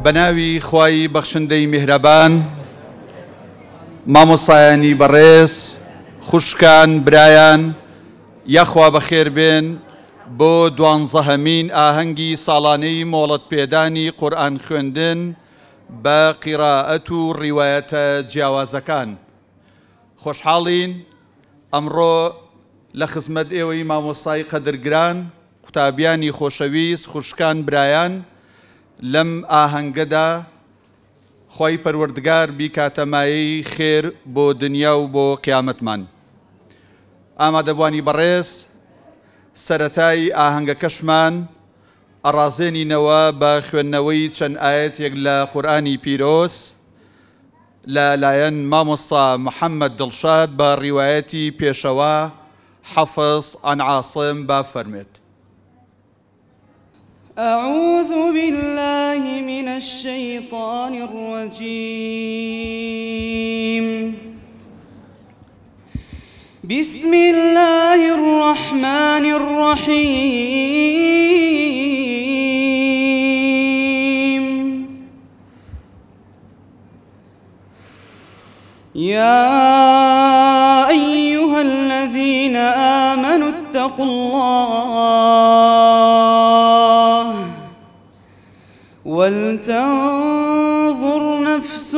بەناوی خوای بەخشندەی میهرەبان، مامۆستایانی بەڕێز، خوشکان، برایان، یاخوا بەخێر بێن بۆ 12هەمین ئاهەنگی ساڵانەی مۆڵەت پێدانی قورئان خوێندن بە قیراءەت و ڕیوایەتە جیاوازەکان. خۆشحاڵین ئەمڕۆ لە خزمەت ئێوەی مامۆستای قەدرگران، قوتابیانی خۆشەویست، خوشکان، برایان لەم ئاهەنگەدا خۆی پەروەردگار بیکاتەمایی خێر بۆ دنیا و بۆ قیامەتمان. ئامادەبوانی بەڕێز، سەرەتای ئاهەنگەکەشمان ئەڕازێنینەوە بە خوێندنەوەی چەند ئاەتێک لە قورئانی پیرۆز لە لایەن مامۆستا محەممەد دڵشاد بە ڕیوایەتی پێشەوە حەفظ عن عاصم با فەرمێت. أعوذ بالله من الشيطان الرجيم. بسم الله الرحمن الرحيم. يا أيها الذين آمنوا اتقوا الله ولتنظر نفس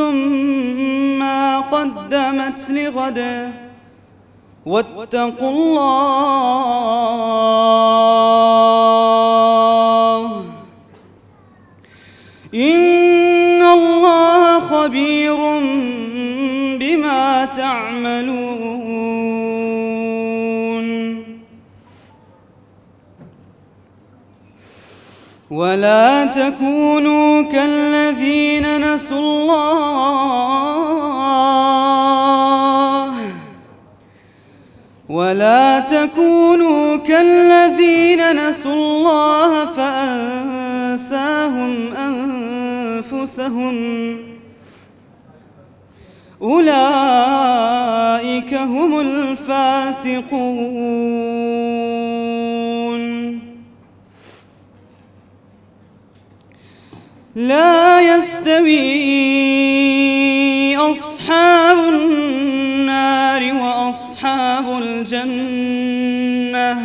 ما قدمت لغد واتقوا الله إن الله خبير بما تعملون. ولا تكونوا كالذين نسوا الله فأنساهم أنفسهم أولئك هم الفاسقون. لا يستوي أصحاب النار وأصحاب الجنة،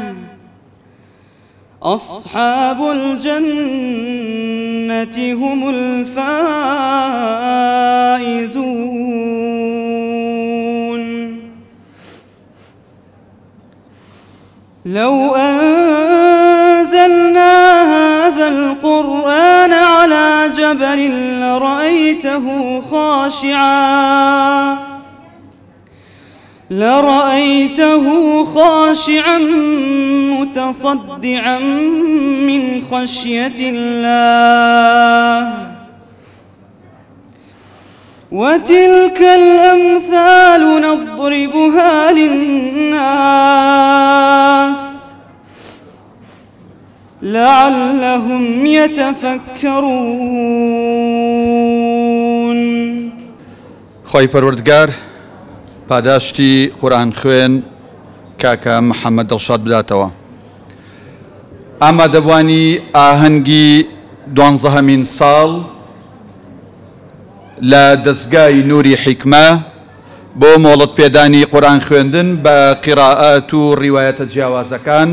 أصحاب الجنة هم الفائزون. لو أنزلنا هذا القرآن على جبل لرأيته خاشعا متصدعا من خشية الله. وتلك الأمثال نضربها للناس لعلهم يتفكرون. خۆی پەروەردگار پاداشتی قورئان خوێن کاکە محەممەد دڵشاد بداتەوە. ئامادەبوانی ئاهەنگی 12هەمین ساڵ لە دەستگای نووری حیکمە بۆ مۆڵەت پێدانی قورئان خوێندن بە قیراءەت و ڕیوایەتە جیاوازەکان.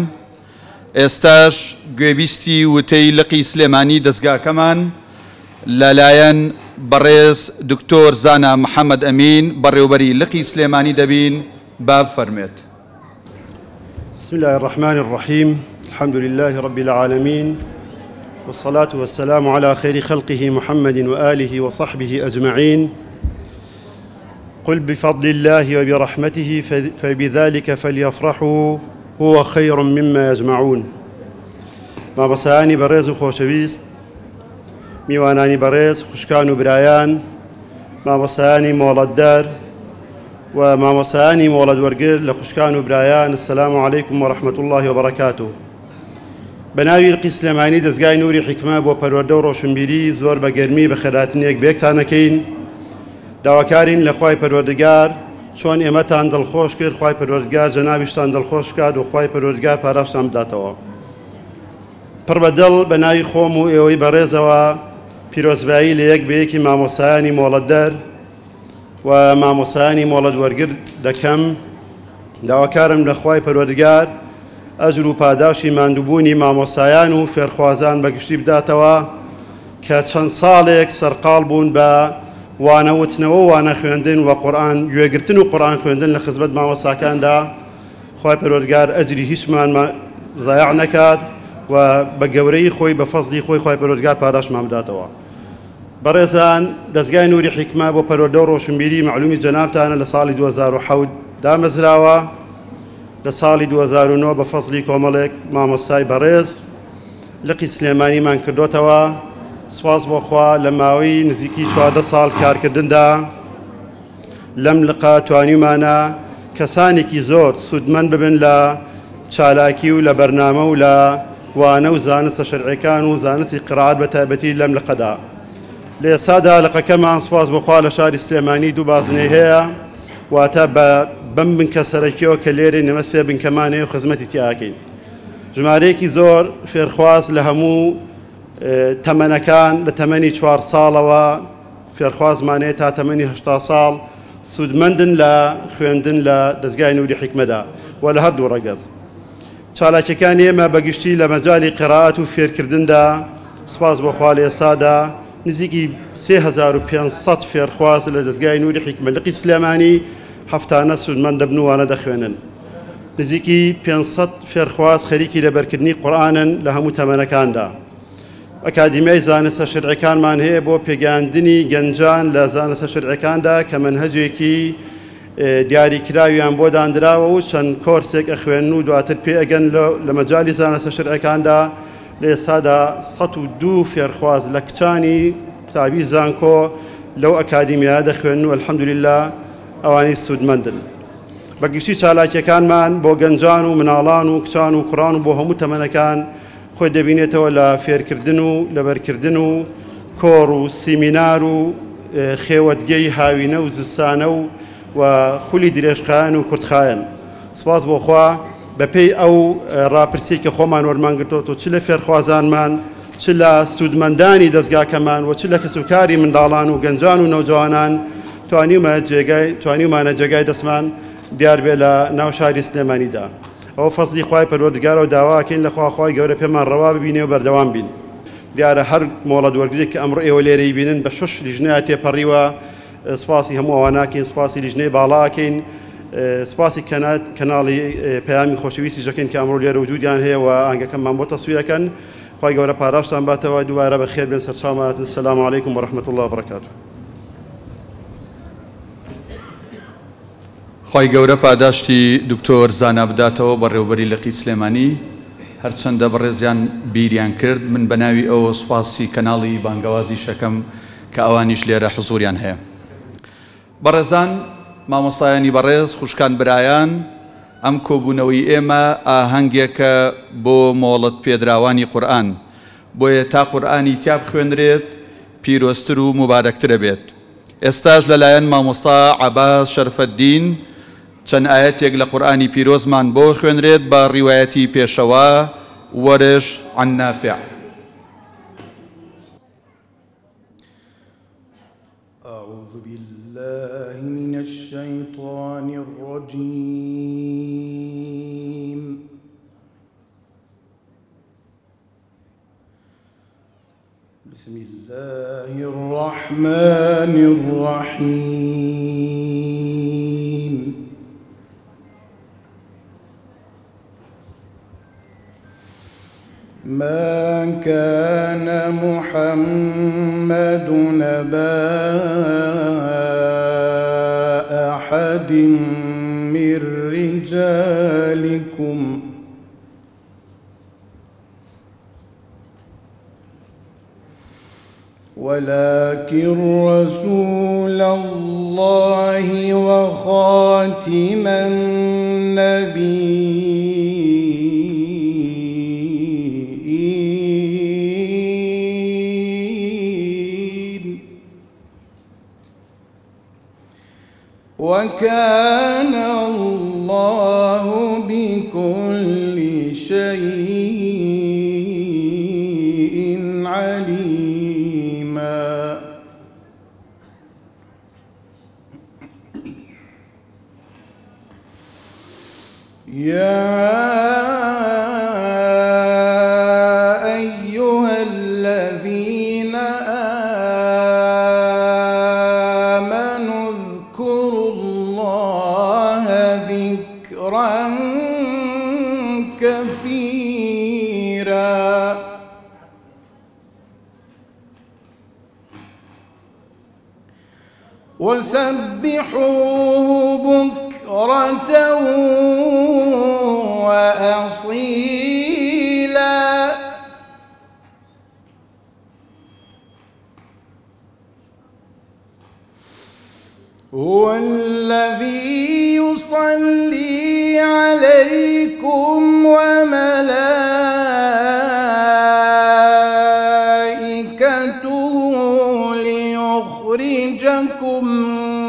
ئێستاش گوێبیستی وتەی لقی سلێمانی دەستگاکەمان لەلایەن بەڕێز دکتۆر زانا محەممەد ئەمین بەڕێوەبەری لقی سلێمانی دەبین با فەرمێت. بسم الله الرحمن الرحيم. الحمد لله رب العالمين والصلاة والسلام على خير خلقه محمد وآله وصحبه أجمعين. قل بفضل الله وبرحمته فبذلك فليفرحوا هو خير مما يجمعون. ما بساني بريز خوشويست، میوانانی بەڕێز، خوشکان و برایان، مامۆستایانی مۆڵەتدار و مامۆستایانی مۆڵەت وەرگر لە خوشکان و برایان، السلام علیکم و رحمة الله وبرکاته. بەناوی لقی سلێمانی دەستگای نووری حیکمە بۆ پەروەردە و ڕۆشنبیری زۆر بە گەرمی بە خێراتنێک بێکتانەکەین. داواکارین لە خوای پەروەردگار چۆن ئێمەتان دڵخۆش کرد، خوای پەروەردگار جەنابیشتان دڵخۆش کات و خوای پەروەردگار پاراشتان بداتەوە. پڕ بەدڵ بە ناوی خۆم و ئێوەی بەڕێزەوە پیرۆزبایی لە یەک بەیەکی مامۆسایانی مۆڵەتدەر و مامۆسایانی مۆڵەت وەرگرت دەکەم. داواکارم لە خوای پەروەردگار ئەجر و پاداشی ماندووبوونی مامۆسایان و فێرخوازان بەگشتی بداتەوە کە چەند ساڵێک سەرقاڵ بوون بە وانەوتنەوە و وانە خوێندن و قورئان گوێگرتن و قورئان خوێندن لە خزمەت مامۆساکاندا. خوای پەروەردگار ئەجری هیچمان زایع نەکات و بە گەورەی خۆی بە فەزلی خۆی خوای پەروەردگار پاداشمان بداتەوە. بەڕێزان، دەستگای نووری حیکمە بۆ پەروەردە و ڕۆشنبیری معلومی جەنابتانە لە ساڵی 2007 دامەزراوە. لە ساڵی 2009 بە فەزلی کۆمەڵێک مامۆستای بەڕێز لقی سلێمانیمان کردوتەوە. سپاس بۆخوا لە ماوەی نزیکی 14 ساڵ کارکردندا لەم لقا توانیمانە کەسانێکی زۆر سوودمەند ببن لە چالاکی و لە بەرنامە و لە وانە و زانستە شەرعیەکان و زانستی قرائات بە تایبەتی لەم لقەدا. لە ئێستادا لقەکەمان سپاس بۆخوا لە شاری سلێمانی دوو بازنەی هەیە، واتە بەم بنکە سەرەکیەوە کە لێرە نەمە سێ بنکەمانەیە و خزمەتی تیاکەین. ژمارەیەکی زۆر فێرخواز لە هەموو تەمەنەکان لە تەمەنی 4 ساڵەوە فێرخوازمانەیە تا تەمەنی 80 ساڵ سوودمەندن لە خوێندن لە دەستگای نووری حیکمەدا و لە هەردوو ڕەگەز. چالاکیەکانی ئێمە بەگشتی لە مەجالی قیرائات و فێرکردندا سپاس بۆخوا لە ئێستادا نزیکی 3500 فێرخواز لە دەستگای نووری حیکمە لقی سلێمانی هەفتانە سوودمەند دەبن و وانە دەخوێنن. نزیکی 500 فێرخواز خەریکی لەبەرکردنی قورئانن لە هەموو تەمەنەکاندا. ئەکادیمیای زانستە شەرعیەکانمان هەیە بۆ پێگەیاندنی گەنجان لە زانستە شەرعیەکاندا کە مەنهەجێکی دیاریکراویان بۆ دانراوە و چەند کۆرسێک ئەخوێن و دواتر پێ ئەگەن لە مەجالی زانستە شەرعیەکاندا. لە ئێستادا 102 فێرخواز لە کچانی قوتابی زانکۆ لەو ئەکادیمیایە دەخوێن و الحەمدولله ئەوانەی سوودمەندن. بەگشتی چالاکیەکانمان بۆ گەنجان و مناڵان و کچان و کوڕان و بۆ هەموو تەمەنەکان خۆی دەبینێتەوە لە فێرکردن و لەبەرکردن و کۆڕ و سیمینار و خێوەتگەی هاوینە و زستانە و خولی درێژخایەن و کورتخایەن. سپاس بۆخوا بەپێی ئەو ڕاپرسی کە خۆمان وەرمانگرتەوە چ لە فێرخوازانمان چ لە سوودمەندانی دەستگاکەمان و چ لە کەسوکاری منداڵان و گەنجان و نەوجوانان توانیمانە جێگای دەستمان دیار بێ لە ناو شاری سلێمانیدا. ئەو فەزلی خوای پەروەردگارە و داواکەین لە خواخوای گەورە پێمان ڕەوا ببینێ و بەردەوام بین. دیارە هەر مۆڵەت وەرگرێک کە ئەمڕۆ ئێوە لێرەی بینن بە 6 لیژنەیە تێپەڕیوە. سپاسی هەموو ئەواناکەین، سپاسی لیژنەی باڵاکەین، سپاسی کەناڵی پەیامی خۆشەویستی ژەکەین کە ئەمڕۆ لێرە وجودیان هەیە و ئاهەنگەکەمان بۆ تەسویرەکەن. خوای گەورە پاراشتان باتەوە، دووبارە بەخێر بێن سەرچاوماتن. السلام عەلەیکم وەڕەحمەتوڵڵا وبەرەکاتوه. خی گەورە پاداشتی دکتۆر زانا بداتەوە بەڕێوەبەری لقی سلێمانی. هەرچەندە بەڕێزیان بیریان کرد، من بە ناوی ئەوە سوپاسی کەناڵی بانگەوازی شەکەم کە ئەوانیش لێرە حزوریان هەیە. بەڕێزان، مامۆستایانی بەڕێز، خوشکان برایان، ئەم کۆبوونەوەی ئێمە ئاهەنگێکە بۆ مۆڵەت پێدراوانی قورئان، بۆیە تا قورئانی تیا بخوێنرێت پیرۆستر و مبارەکترە بێت. ئێستاش لەلایەن مامۆستا عەباس شەرفەددین چەند ئاەتێک لە قورئانی پیرۆزمان بۆ خوێنرێت بە ڕیوایەتی پێشەوە وەرش عن نافع. أعوذ بالله من الشيطان الرجيم. بسم الله الرحمن الرحيم. ما كان محمد أبا أحد من رجالكم ولكن رسول الله وخاتم النبيين وكان الله بكل شيء عليما. كثيرا وسبحوه بكرة وأصيلا هو الذي يصلي عليكم وملائكته ليخرجكم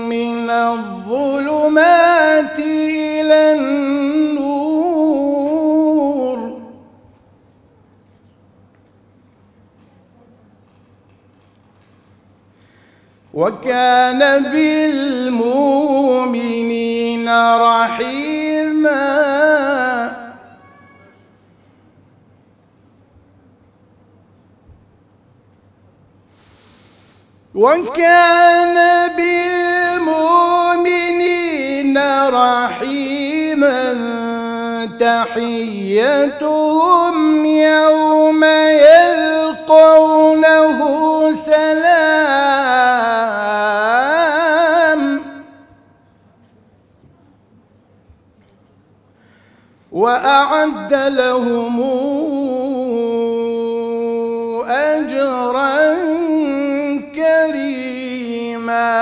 من الظلمات إلى النور وكان بالمؤمنين رحيما وكان بالمؤمنين رحيما تحيتهم يوم يلقونه سلام وأعد لهم أجرا كريما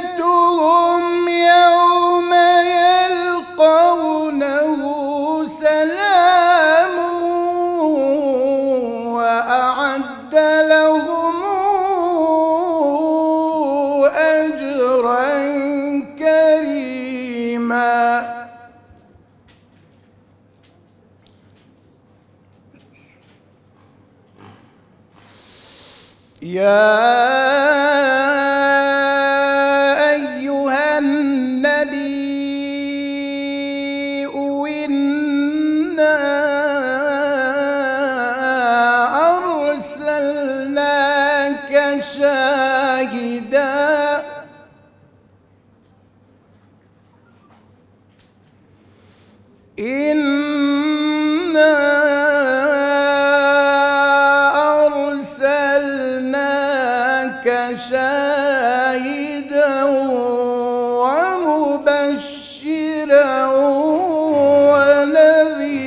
تحيتهم يوم يلقونه سلام وأعد لهم أجرا كريما يا أيها النبي إنا أرسلناك شاهدا شاهدا ومبشرا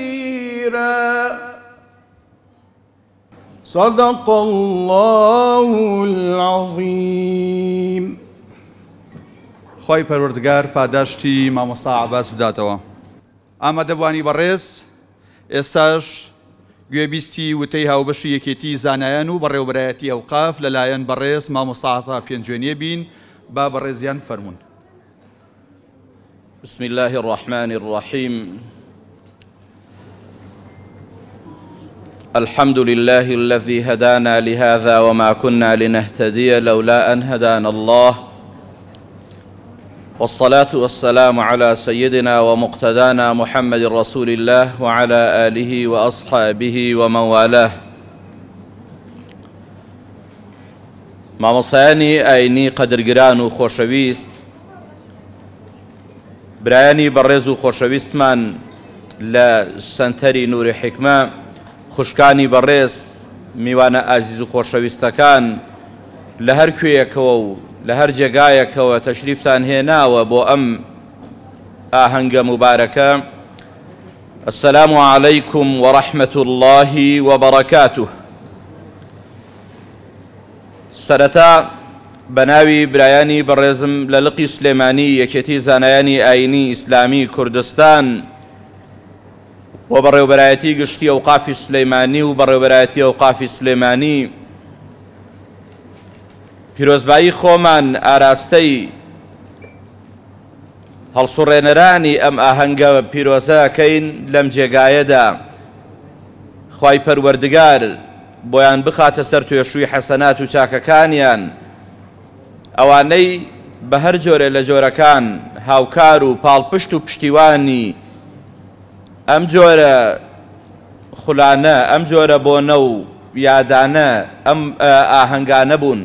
ونذيرا صدق الله العظيم. خۆی پەروەردگار پاداشتی مامۆستا عەباس بداتەوە. ئامادەبوانی بەڕێز، ئێستاش گوێبیستی وتەی هاوبەشی یەکێتی زانایان و بەڕێوەبەرایەتی ئەوقاف لەلایەن بەڕێز مامۆستا عەتا پێنجوێنیە بین. با بەڕێزیان فەرموون. بسم الله الرحمن الرحيم. الحمد لله الذي هدانا لهذا وما كنا لنهتدي لولا أن هدانا الله، والصلاة والسلام على سيدنا ومقتدانا محمد رسول الله وعلى آله وأصحابه ومن والاه. مامۆسایانی ئاینی قەدرگران و خۆشەویست، برایانی بەڕێز و خۆشەویستمان لە سەنتەری نووری حیکمە، خوشکانی بەڕێز، میوانە ئازیز و خۆشەویستەکان لە هەر کوێیەکەوە و لە هەر جێگایەکەوە تەشریفتان هێناوە بۆ ئەم ئاهەنگە مبارەکە. السلام عليكم ورحمة الله وبركاته. سەرەتا بەناوی برایانی بەڕێزم لە لقی سلێمانی یەکێتی زانایانی ئاینی ئیسلامی کوردستان و بەڕێوەبەرایەتی گشتی ئەوقافی سلەیمانی و بەڕێوەبەرایەتی ئەوقافی سلێمانی، پیرۆزبایی خۆمان ئاراستەی هەڵسوڕێنەرانی ئەم ئاهەنگە پیرۆزەکەین لەم جێگایەدا. خوای پەروەردگار بۆیان بخاتە سەر توێشووی حەسەنات و چاکەکانیان، ئەوانەی بە هەر جۆرە لە جۆرەکان هاوکار و پاڵپشت و پشتیوانی ئەم جۆرە خولانە، ئەم جۆرە بۆنە و یادانە ئەم ئاهەنگانە بوون،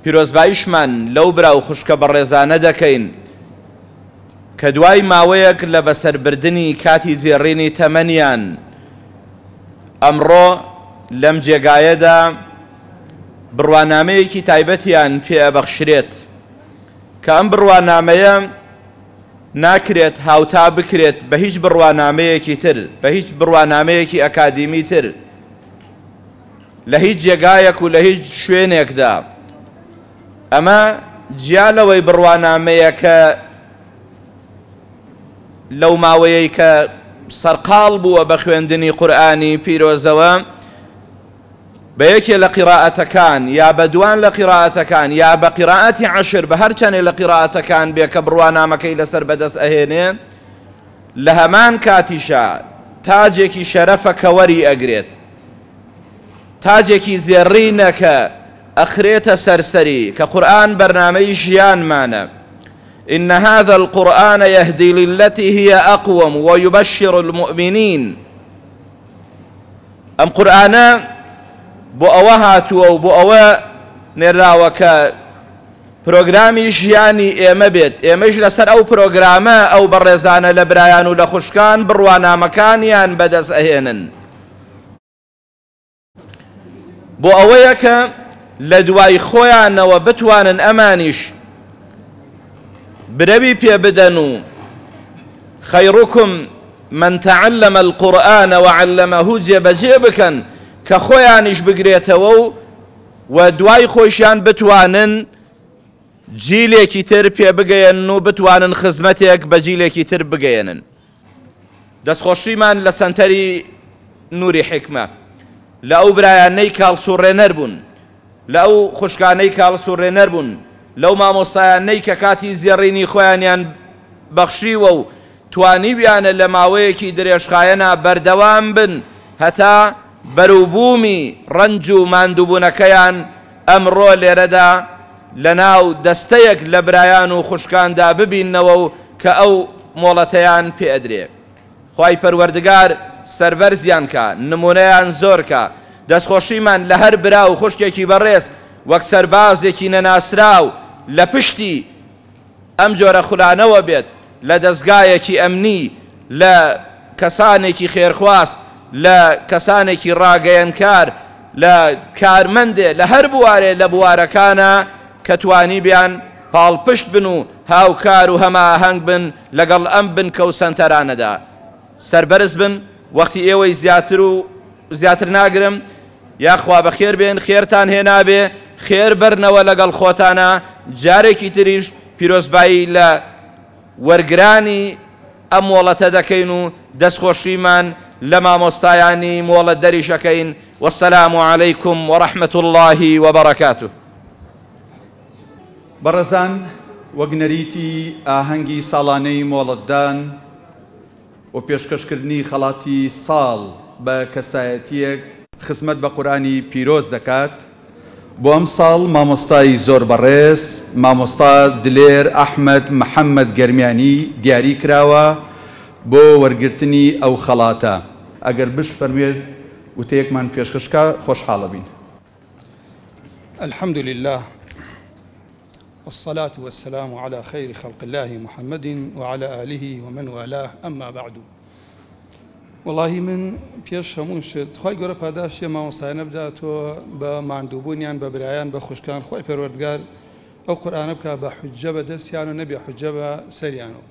پیرۆزباییشمان لەو برا و خوشکە بەڕێزانە دەکەین کە دوای ماوەیەک لە بەسەربردنی کاتی زێڕینی تەمەنیان ئەمڕۆ لەم جێگایەدا بڕوانامەیەکی تایبەتیان پێبەخشرێت کە ئەم بڕوانامەیە ناکرێت هاوتا بکرێت بە هیچ بڕوانامەیەکی تر، بە هیچ بڕوانامەیەکی ئەکادیمی تر لە هیچ جێگایەک و لە هیچ شوێنێکدا. ئەمە جیا لەوەی بڕوانامەیە کە لەو ماوەیەی کە سەرقاڵ بووە بە خوێندنی قورئانی پیرۆزەوە بە یەکێ لە قیراءەتەکان یا بە دوان لە قیراءەتەکان یا بە قیراءەتی عەشر بە هەرچەندێ لە قیراءەتەکان بێ کە بڕوانامەکەی لەسەر بەدەست ئەهێنێ لە هەمان کاتیشە تاجێکی شەرەفە کە وەری ئەگرێت، تاجێکی زێڕینەکە ئەخرێتە سەرسەری کە قورئان بەرنامەی ژیانمانە. إن هذا القرآن يهدي للتي هي أقوم ويبشر المؤمنين. أم قرآن بۆ ئەوە هاتووە و بۆ ئەوە نێراوە کە پرۆگرامی ژیانی ئێمە بێت، ئێمەش لەسەر ئەو پرۆگرامە ئەو بەڕێزانە لە برایان و لە خوشکان بڕوانامەکانیان بەدەست ئەهێنن بۆ ئەوەیە کە لە دوای خۆیانەوە بتوانن ئەمانیش برەوی پێ بدەن و خەیڕوکم من تعلم القرآن وعلمه جێبەجێ بکەن کە خۆیانیش بگرێتەوە و دوای خۆشیان بتوانن جیلێکی تر پێ بگەێن و بتوانن خزمەتێک بە جیلێکی تر بگەێنن. دەستخۆشیمان لە سەنتەری نوری حکمە لە ئەو برایانەی کاڵسوڕێنەر بوون، لە ئەو خوشکانەی کاڵسوڕێنەر بوون، لەو مامۆستایانەی کە کاتی زێڕینی خۆیانیان بەخشیوە و توانیویانە لە ماوەیەکی درێژخایەنە بەردەوام بن هەتا بەروبوومی ڕەنج و ماندووبوونەکەیان ئەمڕۆ لێرەدا لە ناو دەستەیەک لە برایان و خوشکاندا ببیننەوە و کە ئەو مۆڵەتەیان پێ ئەدرێ. خوای پەروەردگار سەربەرزیان کە، نمونەیان زۆر کە، دەستخۆشیمان لە هەر برا و خوشکێکی بەڕێز وەک سەربازێکی نەناسراو لە پشتی ئەم جۆرە خولانەوە بێت، لە دەستگایەکی ئەمنی، لە کەسانێکی خێرخواست، لە کەسانێکی ڕاگەیەنکار، لە کارمەندێ لە هەر بوارێ لە بوارەکانە کە توانی بیان پاڵپشت بن و هاوکار و هەماهەنگ بن لەگەڵ ئەم بنکە و سەنتەرانەدا. سەربەرز بن، وەختی ئێوەی زیاتر ناگرم، یاخوا بەخێر بێن، خێرتان هێنابێ، خێر بەرنەوە لەگەڵ خۆتانە. جارێکی تریش پیرۆزبایی لە وەرگرانی ئەم مۆڵەتە دەکەین و دەستخۆشیمان لە مامۆستایانی مۆڵەت دەریشەکەین. والسلام عليكم ورحمة الله وبركاته. بەڕێزان، وەک نەریتی ئاهەنگی ساڵانەی مۆڵەتدان و پێشکەشکردنی خەڵاتی ساڵ بە کەسایەتیەک خزمەت بە قورئانی پیرۆز دەکات، بۆ ئەم ساڵ مامۆستای زۆر بەڕێز مامۆستا دلێر ئەحمەد محەممەد گەرمیانی دیاری کراوە بۆ وەرگرتنی ئەو خەڵاتە. ئەگەر بش فەرمێت وتەیەکمان پێشکەشکە خۆشحاڵە بین. الحمد لله والصلاة والسلام على خير خلق الله محمد وعلى آله ومن والاه. أما بعد، والله من پیش همون شد خواهی گره پاداش ما مصاحنه بده تو با مندوبونیان با برایان با خوشکان خواهی پروردگار او قرآن بکه با حجه بدستیانو نبی حجه با سریانو.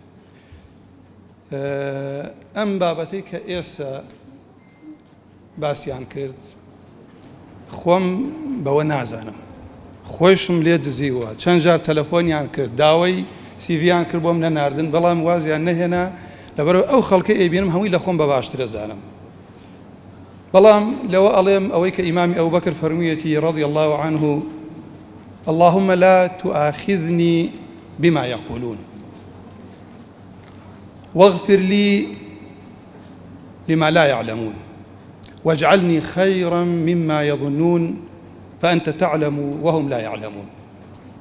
ام بابتی که ایسا باسیان کرد خوام با نازانم، خوشم لید زیوه چند جار تلفنیان کرد، داوی سیویان کرد بام نناردن، بلام وازیان نهینا لبرو او خلقی ایبینم همی لخوام بباشتر زانم. بلام لو علم اویک امام ابو بکر فرمیتی رضی الله عنه: اللهم لا تؤاخذني بما يقولون واغفر لي لما لا يعلمون واجعلني خيرا مما يظنون فأنت تعلم وهم لا يعلمون.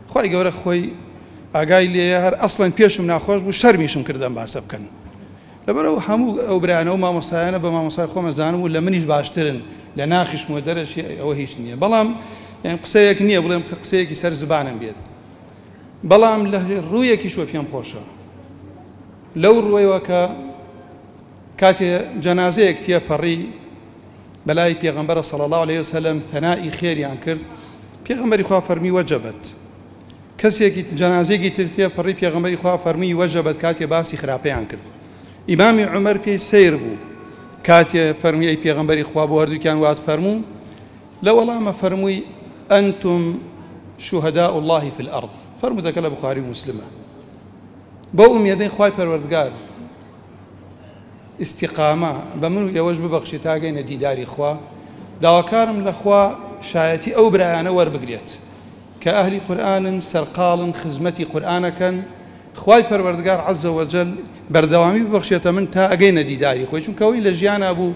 خوای گەورە خۆی ئاگای لێ هەر ئەسڵەن پێشم ناخۆش بوو، شەرمیشم کردم باسە بکەن. لەبەرەوە هەموو ئەو برایانە و مامۆستایانە بە مامۆستای خۆمە زانم و لە منیش باشترن، لە ناخیشم و دەرەشی ئەوە هیچ نییە. بەڵام يعني قسەیەک نییە بڵێم قسەیەکی سەر زبانم بێت بەڵام لە ڕوویەکیشوە پێم خۆشە لەو ڕوویەوە کە کاتێ جەنازەیەک تێپەڕی بەلای پێغەمبەر صلی الله عليه وسلم ثەنائی خێریان کرد پێغەمبەری خوا فەرمی وەجەبەت کەسێکی جەنازەیەکی تر تێپەڕی پێغەمبەری خوا فەرمی وەجەبەت کاتێ باسی خراپەیان کرد ئیمامی عومەر پێی سیر بوو کاتێ فەرمی ئەی پێغەمبەری خوا بۆ هەردووکیان وات فەرموو لە وەڵامە فەرمووی ئەنتم شوهداء الله في الأرض فەرموو دەکە لە بوخاری و موسلمە بۆ ئومێدەی خوای پەروەردگار استیقامە بە من و ئێوەش ببەخشی تا گەینە دیداری خوا داواکارم لە خوا شایەتی ئەو برایانە وەربگرێت کە ئەهلی قورئانن سەرقاڵن خزمەتی قورئانەکەن خوای پەروەردگار عەزە وەجەل بەردەوامی ببەخشێتە من تا ئەگەینە دیداری خۆی چونکە ئەوەی لە ژیانە بوو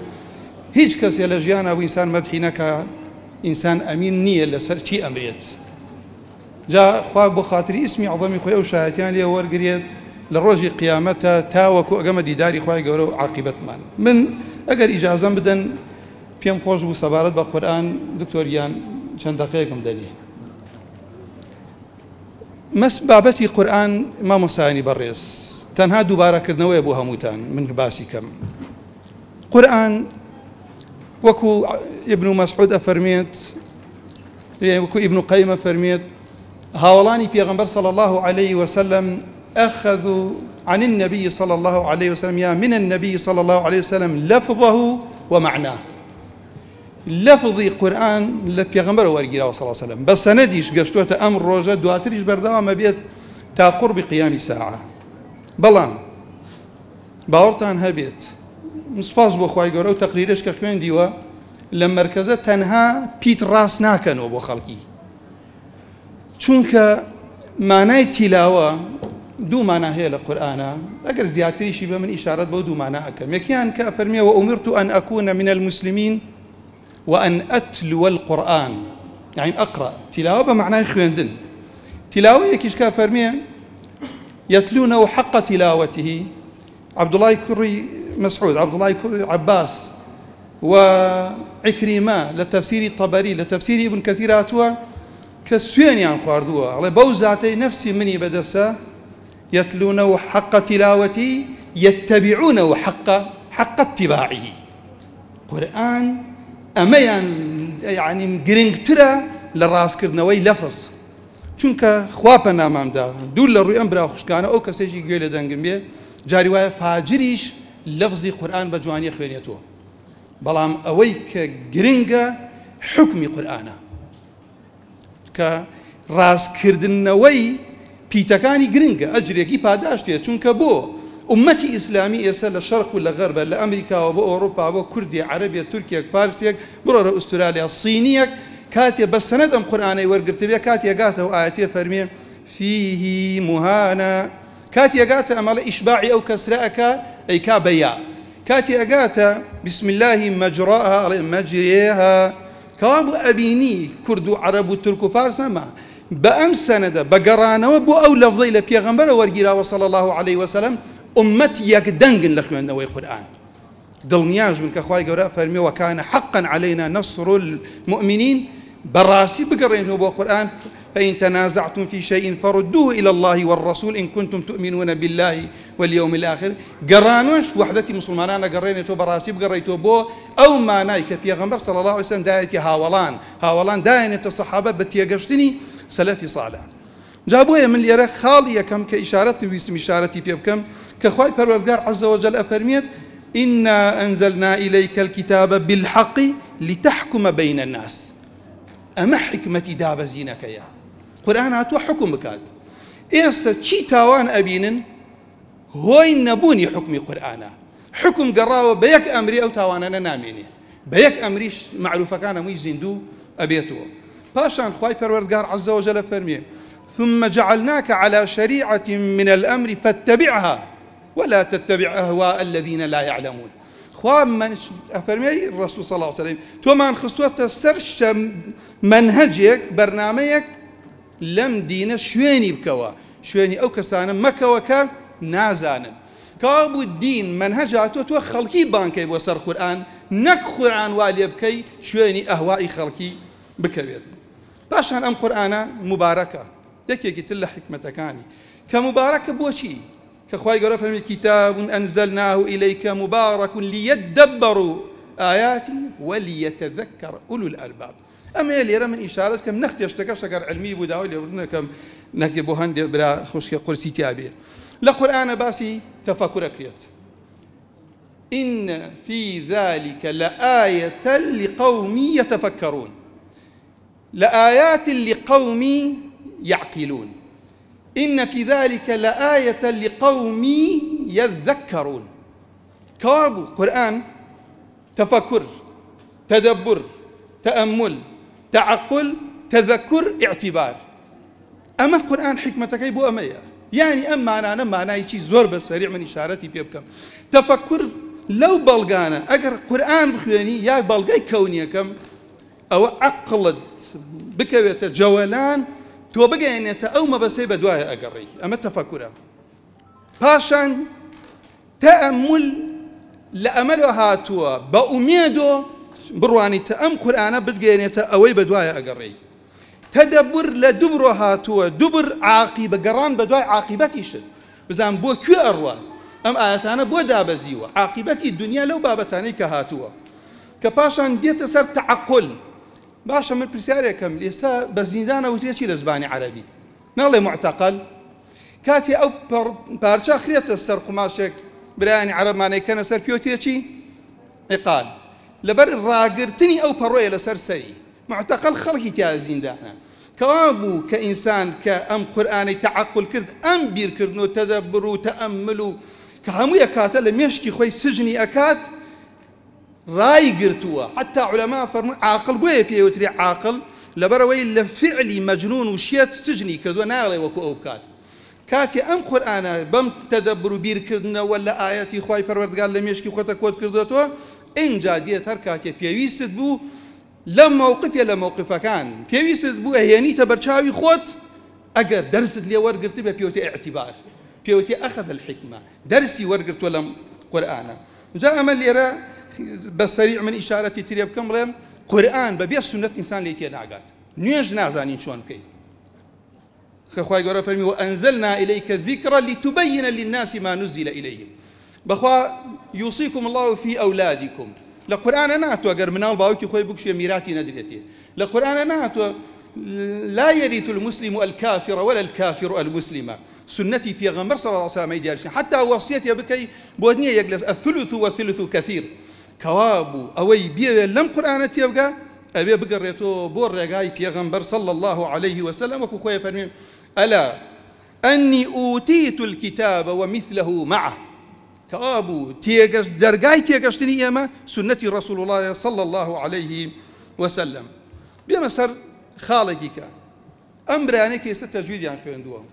هیچ کەسێ لە ژیانە بوو ئینسان مەدحی نەکا ئینسان ئەمین نییە لەسەر چی ئەمرێت جا خوا بۆ خاتری ئیسمی عەظەمی خۆی ئەو شایەتیان لێ وەرگرێت لە ڕۆژی قیامەتە تاوەکو ئەگەمە دیداری خوای گەورە و عاقبەتمان من ئەگەر ئیجازەم بدەن پێم خۆش بوو سەبارەت بە قورئان دکتۆریان چەند دەقەیەکم دەری بابەتی قورئان مامۆسایانی بەڕێز تەنها دووبارەکردنەوەیە بۆ هەمووتان من باسی کەم قورئان وەکو ابن مسعود ئەفەرمێت وەکو ابن قەیم ئەفەرمێت هاوڵانی پێغەمبەر صلى الله عليه وسلم أخذوا عن النبي صلى الله عليه وسلم يا من النبي صلى الله عليه وسلم لفظه ومعناه لفظي قرآن لبيغمبر ورقيرا صلى الله عليه وسلم بس نديش قشتوة أمر روجة دواتريش بردوام بيت تا قرب قيام ساعة بلان باورتان هبيت مصفاز بو خواهي قولو تقريرش كخوين ديوة لما مركزة تنها بيت راس ناكنو بو خلقي چونك معناي تلاوة دو معنى هي للقرآن أجر زيادتي شيء من إشارات بو دو معنى أكم يكيان كأفرمي وأمرت أن أكون من المسلمين وأن أتلو القرآن يعني أقرأ تلاوة بمعنى خويندن تلاوة يكيش كأفرمي يتلونه حق تلاوته عبد الله كري مسعود عبد الله كري عباس وعكرمة لتفسير الطبري لتفسير ابن كثير أتوا كسوين يعني خواردوها على بوزاتي نفسي مني بدسة يتلونه حق تلاوته يتبعونه حق اتباعه قرآن أما يعني قرنقترا للراس كرنوي لفظ چونك خوابنا مام دا دول لروي أمبرا خشكانا أو كسيجي قيل دنگم بيه جاري وايا فاجريش لفظي قرآن بجواني خوينيتو بلام أويك قرنقا حكمي قرآنا كراس كردنوي بيتكاني جرينجا أجريكي باداشتي چونك بو أمتي إسلامية سل الشرق ولا غرب لأمريكا وبو أوروبا وبو كردية عربية تركيا فارسية برا أستراليا الصينية كاتية بس سندم قرآني ورقرت بيها كاتية قاته وآياتية فرمية فيه مهانا كاتية قاته أمال إشباعي أو كسرائك أي كابياء كاتية قاته بسم الله مجراها مجريها كابو أبيني كردو عربو تركو فارسا ما بأمس سنة بقرانا وبو أو لفظي لبيغمبر ورقيرا صلى الله عليه وسلم أمتي يقدنقن لخوان نوي قرآن دلنياج من كخواي قراء فرمي وكان حقا علينا نصر المؤمنين براسي بقرين هو قرآن فإن تنازعتم في شيء فردوه إلى الله والرسول إن كنتم تؤمنون بالله واليوم الآخر قرانوش وحدتي مسلمانان قرينتو براسي بقريتو بو أو ما نايك بيغمبر صلى الله عليه وسلم دايتي هاولان داينة الصحابة بتيقشتني سلفي صالح جابوها من ليرى خالية كم كإشارة ويسم إشارتي بيبكم كخواي پروردگار عز وجل أفرميت إنا أنزلنا إليك الكتاب بالحق لتحكم بين الناس أما حكمتي داب زينك يا قرآن هاتوا حكم بكاد إيسا چي تاوان أبينن هوي نبوني حكمي قرآنا حكم قراوة بيك أمري أو تاواننا ناميني بيك أمريش معروفة كان مي زندو أبيتو باشان خواي پروردگار عز وجل فرمي ثم جعلناك على شريعة من الأمر فاتبعها ولا تتبع أهواء الذين لا يعلمون خواب من أفرمي الرسول صلى الله عليه وسلم تو ما انخصتوات السرش منهجك برنامجك لم دين شويني بكوا شويني أو كسانا مكوكا نازانا كابو الدين منهجاته تو خلقي بانكي بوسر قرآن نك قرآن والي بكي شويني أهوائي خلقي بكويت باشان ئەم قورئانە مبارەکە یەکێکی تر لە حکمەتەکانی کە مبارەکە بۆچی کە خوای گەورە فەرمی کتاب أنزلناه إليك مبارك ليدبروا آياتي وليتذكر أولو الألباب ئەمە لێرە من ئیشارەت کەم نەختی شتەکەش ئەگەر علمی بوو داوای لێبوردنەکەم نەکێ بۆ هەندێک برا خوشکە قورسی تیابێ لە قورئانە باسی تەفەکورەکرێت إن في ذلك لآية لقوم يتفكرون لآيات لقوم يعقلون إن في ذلك لآية لقوم يذكرون كواب قرآن تفكر تدبر تأمل تعقل تذكر اعتبار أما القرآن حكمتك يبو أمية يعني أما أنا معناه شيء زور بس سريع من إشارتي بيبكم تفكر لو بلغانا أجر قرآن بخواني يا بلغاي كوني كم أو عقلت بكويت جولان تو بقى إن أو ما بس بدوايا أجري أما تفكره باشان تأمل لأملها توا بأميدو برواني تأم قرآن بدقى إن أوي بدوايا أجري تدبر لدبرها توا دبر عاقبة قران بدواي عاقبتي شد بزام بو كي أروى أم آياتنا بو دابزيوة عاقبتي الدنيا لو بابتاني كهاتوا كباشان ديت سر تعقل باشا من برسالة كم ليسا بزندانة وتيجي لزباني عربي نالي معتقل كاتي أو بارشا خريت السر خماشك براني عرب ماني كان سر بيوتيجي إقال لبر الراقرتني أو بروي لسر سري معتقل خلقي تيا زندانة كوابو كإنسان كأم قرآني تعقل كرد أم بير كردنو تدبروا تأملوا كهمو يكات لم يشكي خوي سجني أكات راي قرتوا حتى علماء فرمون عاقل بويا بيوتري عاقل لبروي لفعلي مجنون وشيت سجني كذو ناغلي وكو أوكات كاتي أم قرآن بم تدبروا بير كردنا ولا آياتي خواي پروردگار لم يشكي خوتا كود كردتوا إن جاديت هر كاتي بيويست بو لم موقف يا موقف كان بيويست بو أهياني تبرشاوي خوت أجر درست لي ورقرتي بيوتي اعتبار بيوتي أخذ الحكمة درسي ورقرت ولا قرآن جاء من ليرى بس سريع من إشارتي تريب كم قرآن ببيع سنة إنسان ليتي ناقات نيج نازانين شون كي خواي قرأ فرمي وأنزلنا إليك الذكر لتبين للناس ما نزل إليهم بخوا يوصيكم الله في أولادكم لقرآن ناتو أجر من الباوتي خوي بكشي ميراتي ندريتي لقرآن ناتو لا يرث المسلم الكافر ولا الكافر المسلم سنتي بيغمبر صلى الله عليه وسلم يديرش حتى وصيتي بكي بودنيا يجلس الثلث والثلث كثير كوابو أوي بيه لم قرآن تيبقى أبي بقريتو بور رجاي بيغمبر صلى الله عليه وسلم وكوخويا فرمي ألا أني أوتيت الكتاب ومثله معه كوابو تيجش درجاي تيجشتني ياما سنتي رسول الله صلى الله عليه وسلم بمسر خالقك أمراني كي ستجويد يعني خوين دوام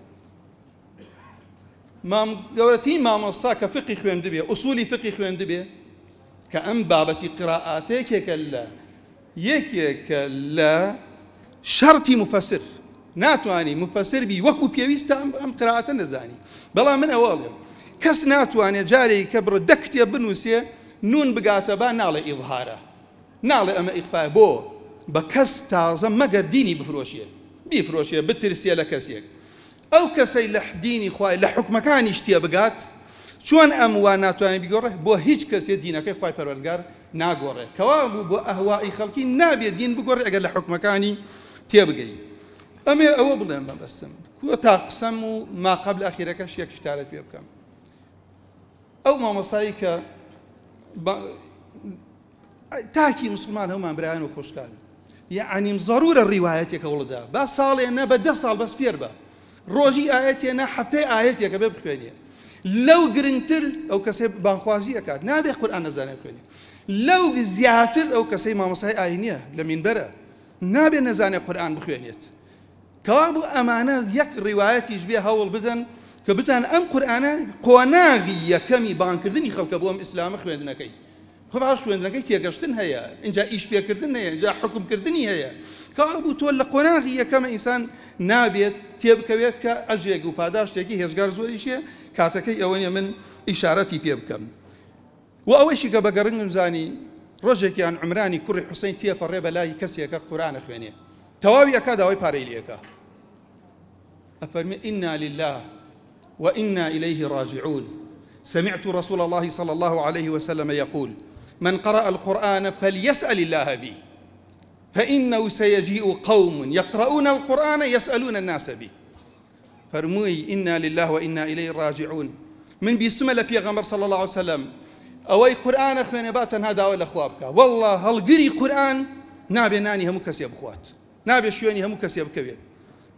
ما قولتي ما مصاك فقه خوين دبي أصولي فقه خوين دبي كأم بابتي قراءاتك كلا يك لا شرطي مفسر ناتواني مفسر بي وكو بيويست أم قراءة نزاني بلا من أولهم كس ناتواني جاري كبر دكتي بنوسية نون بقاتبا نالي إظهاره نالي أما إخفاء بو بكس تعظم مقر ديني بفروشية بترسية لكسيك أو كسي لحديني خواي لحكم كان يشتيا بقات شون أمواناتواني بيقوله بو هيج كسي دينك خواي پروردگار ناقوره كوابو بو أهوائي خلقي نابي الدين بقوله أقل لحكم كاني تيبقي أمي أو بلين ما بسم كو تاقسم ما قبل أخيرك شيك اشتارت بيبكم أو ما مصايك تاكي مسلمان هما بريان وخوشكال يعني ضرورة الروايات كولدا بس صالي أنا بدي صال بس فيربا روجي آياتي أنا حفتي آياتي كبير بخوانية لو قرنتر أو كسي بانخوازي أكاد نابي قرآن نزاني بخوانية لو زياتر أو كسي ما مصاي آينية لمن برا نابي نزاني قرآن بخوانية كوابو أمانة يك روايات يشبه هول بدن كبتان أم قرآن قناغي كمي بانكردني خلق أبوهم إسلام خويندنا كي خبر خويندنا كي تيجاشتن هيا إن جاء إيش بيكردن هيا إن جاء حكم كردني هيا كأبو تولى قناغي كم إنسان نابيت تيبكويت كأجيك وباداش تيجي هزجار زوريشيا كاتكي أوانيا من إشارتي بيبكم وأول شيء كبقرن زاني رجك عن عمراني كري حسين تيا بريبا لا يكسي كقرآن خوينيا تەواوی ئەکا داوای پارەی لێەکە ئەفەرمێ إنا لله وإنا إليه راجعون سمعت رسول الله صلى الله عليه وسلم يقول من قرأ القرآن فليسأل الله به فإنه سيجيء قوم يقرؤون القرآن يسألون الناس به فرموي إنا لله وإنا إليه راجعون من بيستمع لبيغمبر صلى الله عليه وسلم أوي قرآن أخواني باتن هذا ولا أخوابك والله هل قري قرآن نابي ناني همو كسي بخوات نابي شويني همو كسي بكبير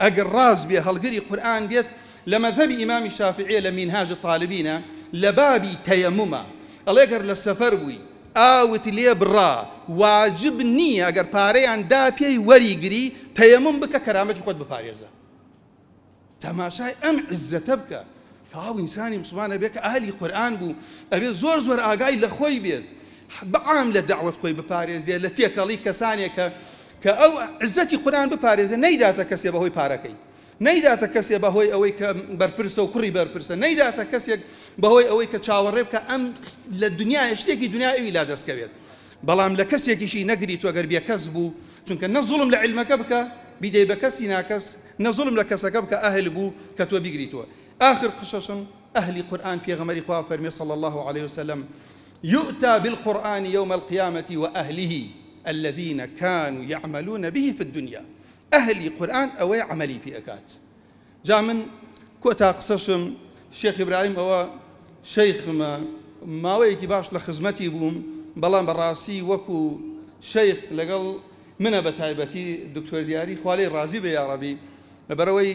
أقر راز بيه هل قري قرآن بيت لمذهب إمام الشافعي لمنهاج الطالبين لبابي تيمما الله يقر للسفر بوي ئاوت لێ بڕا واجب نییە ئەگەر پارەیان دا پێی وەریگری تەیەمم بکە کەرامەتی خۆت بپارێزە تەماشای ئەم عزەتە بکە کە ئاو ئینسانی مسلمانە بێت کە ئاهلی قورئان بوو ئەبێت زۆر زۆر ئاگای لە خۆی بێت بەعام لە دەعوەت خۆی بپارێزێت لە تێکەڵی کەسانێکە کە ئەو عزەتی قورئان بپارێزە نەیداتە کەسێ بەهۆی پارەکەی نەیداتە کەسێ بەهۆی ئەوەی کە بەرپرسە و کوڕی بەرپرسە نەیداتە کەسێک بەهۆی ئەوەی کە چاوەڕێ بکە ئەم لە دنیای شتێکی دنیای ئەوی لا دەستکەوێت بەڵام لە کەسێکیشی نەگری تۆ ئەگەر بێکەس بوو چونکە نە زوڵم لە عیلمەکە بکە بیدەی بە کەسی ناکەس نە زوڵم لە کەسەکە بکە ئەهل بوو کە تۆ بیگریتەوە آخر قشەشم ئەهلی قورئان پێغەمبەری خوا فەرمێ صلى الله عليه وسلم يؤتى بالقرآن يوم القيامة وأهله الذين كانوا يعملون به في الدنيا أهلي قرآن أوي عملي في أكات جا من كوتا قصشم شيخ إبراهيم أو شيخ ماوەیەکی باش لە خزمەتی بووم بەڵام بەڕاستی وەکو شەیخ لەگەڵ منە بە تایبەتی دکتۆر دیاری خوا لێی ڕازی بێ یا ڕەبی لەبەرەوەی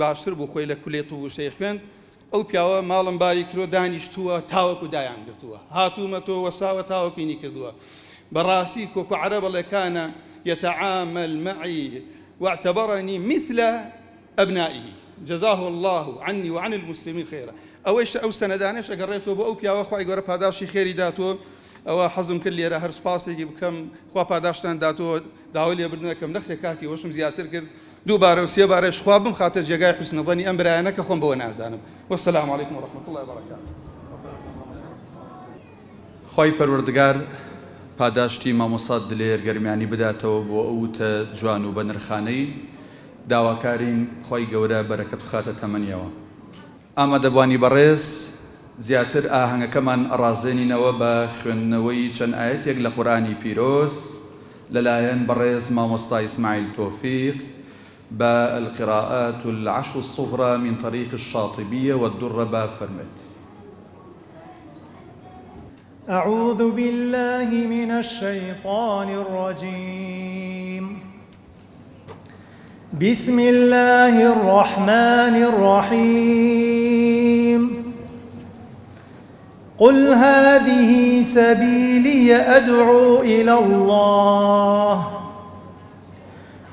باشتر بوو خۆی لە کولێت و شەیخ خوێند ئەو پیاوە ماڵم باری کرۆ دانیشتووە تاوەکو دایان گرتووە هاتوومەتەوە وەساوە تاوەکوینی کردووە بەڕاستی کۆکو عەرەبە كان يتعامل معي واعتبرني مثل أبنائه جزاه الله عني وعن المسلمين خيرا ئەوەی ئەو سەنەدانەش ئەگەڕێتەوە بۆ ئەو پیاوە خوای گەورە پاداشی خێری داتۆ ئەوە حەزم کرد لێرە هەر سوپاسێکی بکەم خوا پاداشتان داتۆ داوای لێبردنەکەم نەخێ کاتی وەشم زیاتر کرد دووبارە و سێبارەش خوا بم خاتە جێگای حوسنەظەنی ئەم برایانە کە خۆم بەوە نازانم وەسەلام عەلەیکم وەڕەحمەتوڵڵی وبەرەکاتوه خۆی پەروەردگار پاداشتی مامۆستا دلێر گەرمیانی بداتەوە بۆ ئەوتە جوان و بە نرخانەی داواکارین خۆی گەورە بەرەکەت بخاتە تەمەنیەوە ئامادەبوانی بەڕێز زیاتر ئاهەنگەکەمان ئەڕازێنینەوە بە خوێندنەوەی چەند ئاەتێک لە قورئانی پیرۆز لەلایەن بەڕێز مامۆستا ئیسماعیل تۆفیق بالقراءات العشر الصغرى من طريق الشاطبية والدرة باب فرمت أعوذ بالله من الشيطان الرجيم بسم الله الرحمن الرحيم قل هذه سبيلي أدعو إلى الله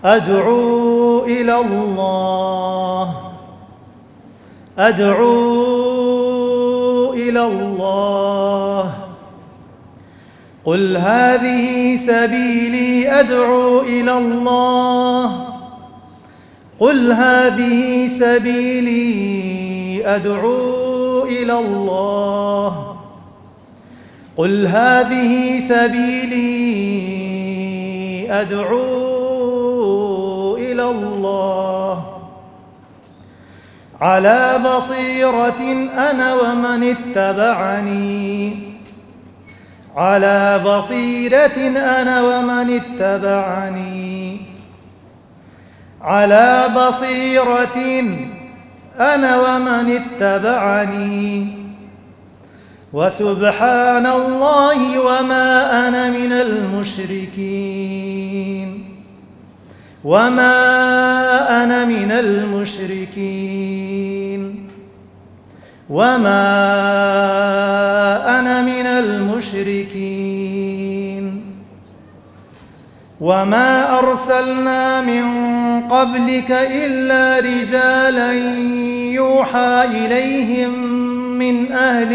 أدعو إلى الله أدعو إلى الله قل هذه سبيلي أدعو إلى الله قل هذه سبيلي أدعو إلى الله قل هذه سبيلي أدعو إلى الله على بصيرة أنا ومن اتبعني على بصيرة أنا ومن اتبعني على بصيرة أنا ومن اتبعني وسبحان الله وما أنا من المشركين وما أنا من المشركين وما أنا من المشركين وما أرسلنا من قبلك إلا رجالا يوحى إليهم من أهل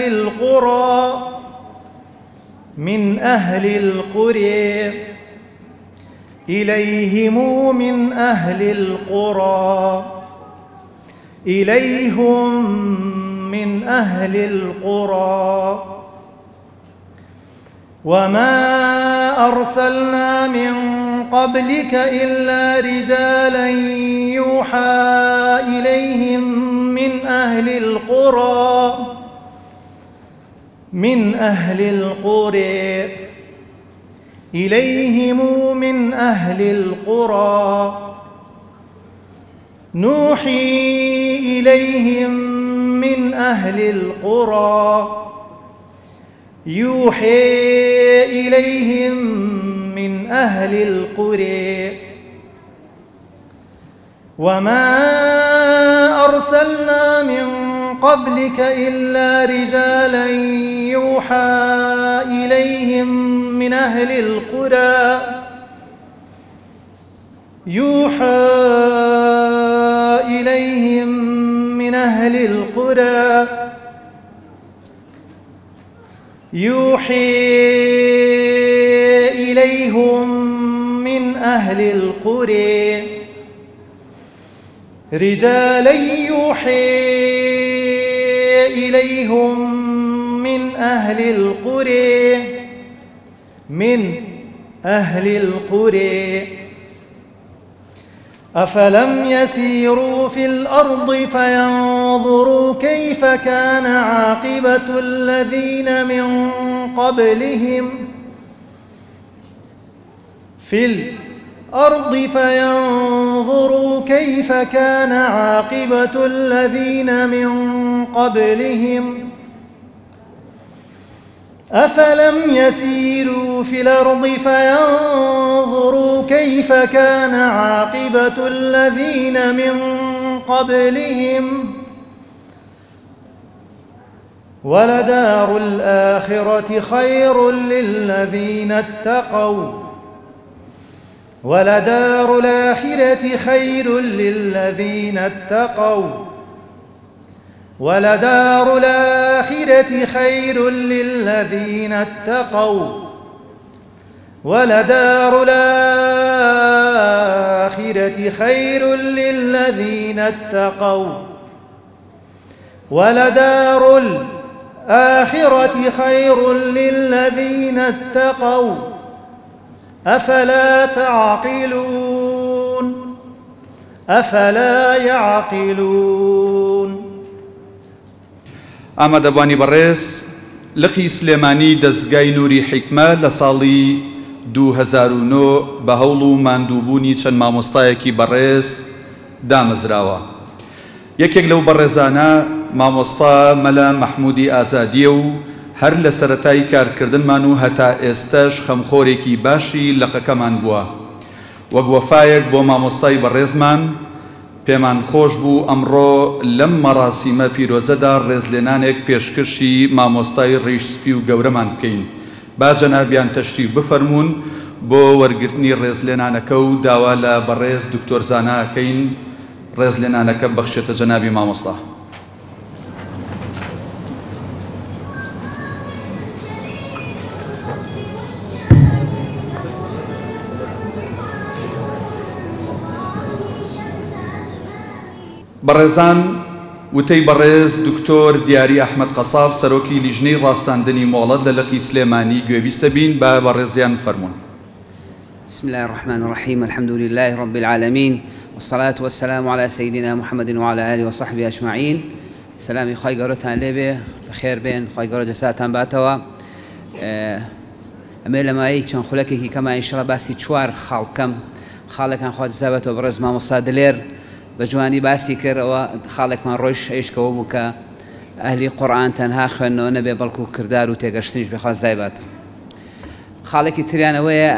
القرى إليهم من أهل القرى إليهم من أهل القرى وما أرسلنا من قبلك إلا رجالا يوحى إليهم من أهل القرى نوحي إليهم من أهل القرى يوحي إليهم من أهل القرى وما أرسلنا من قبلك إلا رجالا يوحى إليهم من أهل القرى رجالا يوحي إليهم من أهل القرى أفلم يسيروا في الأرض فينظروا كيف كان عاقبة الذين من قبلهم أفلم يسيروا في الأرض فينظروا كيف كان عاقبة الذين من قبلهم ولدار الآخرة خير للذين اتقوا أفلا يعقلون ئامادەبوانی بەڕێز لقی سلێمانی دەستگای نووری حیکمە لە ساڵی 2009 بە هەوڵ و ماندووبوونی چەند مامۆستایەکی بەڕێز دامەزراوە. یەکێک لەو بەڕێزانە مامۆستا مەلا مەحموودی ئازادیە و هەر لە سەرەتای کارکردنمان و هەتا ئێستاش خەمخۆرێکی باشی لەقەکەمان بووە. وەک وەفایەک بۆ مامۆستای بەڕێزمان پێمان خۆش بوو ئەمڕۆ لەم مەراسیمە پیرۆزەدا ڕێزلێنانێک پێشکەشی مامۆستای ڕیشسپی و گەورەمان بکەین. با جەنابیان تەشریف بفەرمونون بۆ وەرگرتنی ڕێزلێنانەکە و داوا لە بەڕێز دکتۆر زاناکەین ڕێزلێنانەکە بەخشێتە جەنابی مامۆستا. بەڕێزان وتەی بەڕێز دکتۆر دیاری ئەحمەد قەساب سەرۆکی لیژنەی ڕاستاندنی مۆڵەت لە لقی سلێمانی گوێبیستە بین بە بەڕێزیان فەرمونون. بسم الله الرحمن الرحيم الحمد لله رب العالمين والصلاة والسلام على سيدنا محمد وعلى آله وصحبه أجمعين. سلامي خواهی گەورەتان لێبێ بەخێر بێن خواهی گەورە جەساتان باتەوە. ئەمێ لەمایی چەند خولەکێکی کەمە ئینشەڵا باسی چوار خاڵکەم خاڵێکان خوا جەزابێتەوە بەڕێز مامۆستا دلێر بە جوانی باسی کردەوە خاڵێکمان ڕۆیش ئێشکەوە بوو کە ئەهلی قورئان تەنها خوێندنەوە نەبێ بەڵکو کردار و تێگەشتنیش بێخواست دایبات. خاڵێکی تریانەوەیە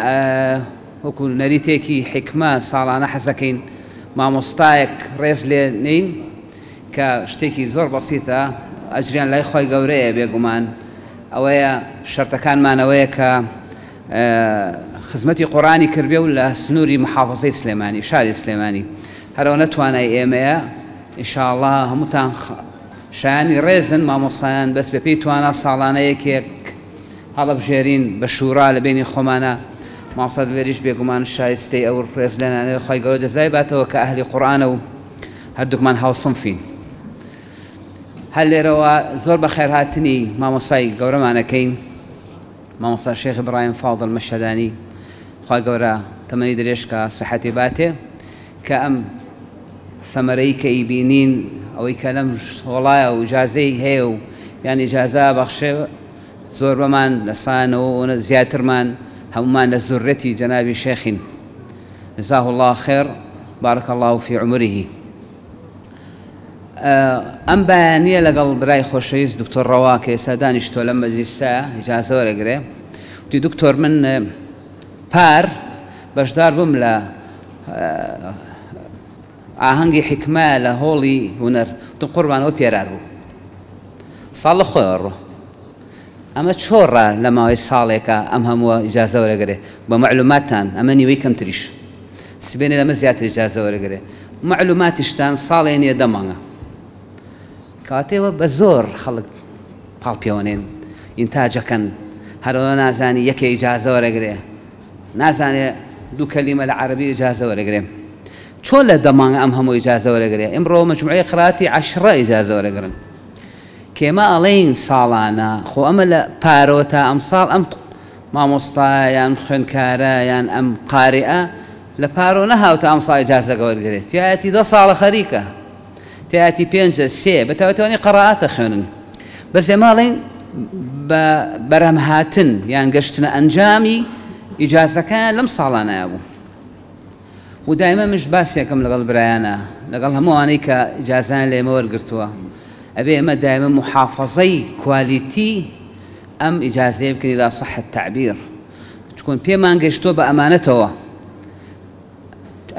وەکو نەریتێکی حکمە ساڵانە حەزەکەین مامۆستایەک ڕێز لێ نین کە شتێکی زۆر بەسیتە ئەجریان لای خۆی گەورەیە بێگومان ئەوەیە شەرتەکانمانەوەیە کە خزمەتی قورئانی کردبێ و لە سنووری محافەزەی سلێمانی شاری سلێمانی هەرەوە نەتوانای ئێمەیە ئینشاءڵڵا هەمووتان شایانی ڕێزن مامۆستایان بەس بە پێی توانە ساڵانە یەکێک هەڵەبژێرین بە شوورا لە بینی خۆمانە مامۆستا دلێریش بێگومان شایستەی ئەو ڕێزلێنانەیە خۆی گەورە جەزای باتەوە کە ئەهلی قورئانە و هەردووکمان هاوسنفین. هەر لێرەوە زۆر بە خێرهاتنی مامۆستای گەورەمانەکەین مامۆستا شێخ ئیبراهیم فاضل مەشهەدانی خوا گەورە تەمەنی درێژکە سەحەتی باتێ کە ئەم ثەمەرەی کە ئیبینین ئەوەی کە لەم وڵایە و ئیجازەی هەیە و یان ئیجازە بەخشێ زۆر بەمان لەسانەوە زیاترمان هەمومان لە زورەتی جەنابی شێخین جزاه الله خێر بارك الله في عمره. ئەم بەیانیە لەگەڵ برای خۆشەویست دکتۆر ڕەوا کە ئێستا دانیشتۆ لەم مەجلیسە ئیجازە وەرەگرێ وتی دکتۆر من پار بەشدار بم لە ئاهەنگی حکمە لە هۆڵی هونەر وتم قوربانەوە پێرار بوو ساڵ لە خۆی ڕۆ ئەمە چۆڕە لە ماوەی ساڵێکە ئەم هەمووە ئیجازە وەرەگرێ بە معلوماتان ئەمە نیوەی کەمتریش سبێنێ لەمە زیاتر ئیجازە وەرەگرێ معلوماتیشتان ساڵێ نییە دەمانگە کاتێوە بە زۆر خەڵک پاڵپێوەنێن ئینتاجەکەن هەرەوە نازانی یەکێ ئیجازە وەرەگرێ نازانێ دوو کەلیمە لە عەرەبی ئیجازە وەرەگرێ چۆن لە دەمانگە ئەم هەموو ئیجازە وەرەگرێ ئەمڕۆ مەجموعەی قراتی 10 ئیجازە وەرەگرن کێمە ئەڵێن ساڵانە خۆ ئەمە لە پارەوە تا ئەم ساڵ ئەم مامۆستا یان خوێندکارە یان ئەم قارئە لە پارۆ نەهاوتە ئەم ساڵ ئیجازەکە وەرگرێت تایەتی 10 ساڵە خەریکە تایەتی 5 3 بەتاوەتەوەنی قەرائاتە خوێنن بەس ئێماڵێن بە بەرهەمهاتن یان گەشتنە ئەنجامی ئیجازەکان لەم ساڵانەیە بوو و دایمە مش باسێکم لەگەڵ برایانە لەگەڵ هەمووانەی کە ئیجازان لە ئێمە وەرگرتووە ئەبێ ئێمە دایمە محافەزەی کوالیتی ئەم ئیجازەیە بکەین لا صح التعبیر چکۆن پێمان گەشتۆ بە ئەمانەتەوە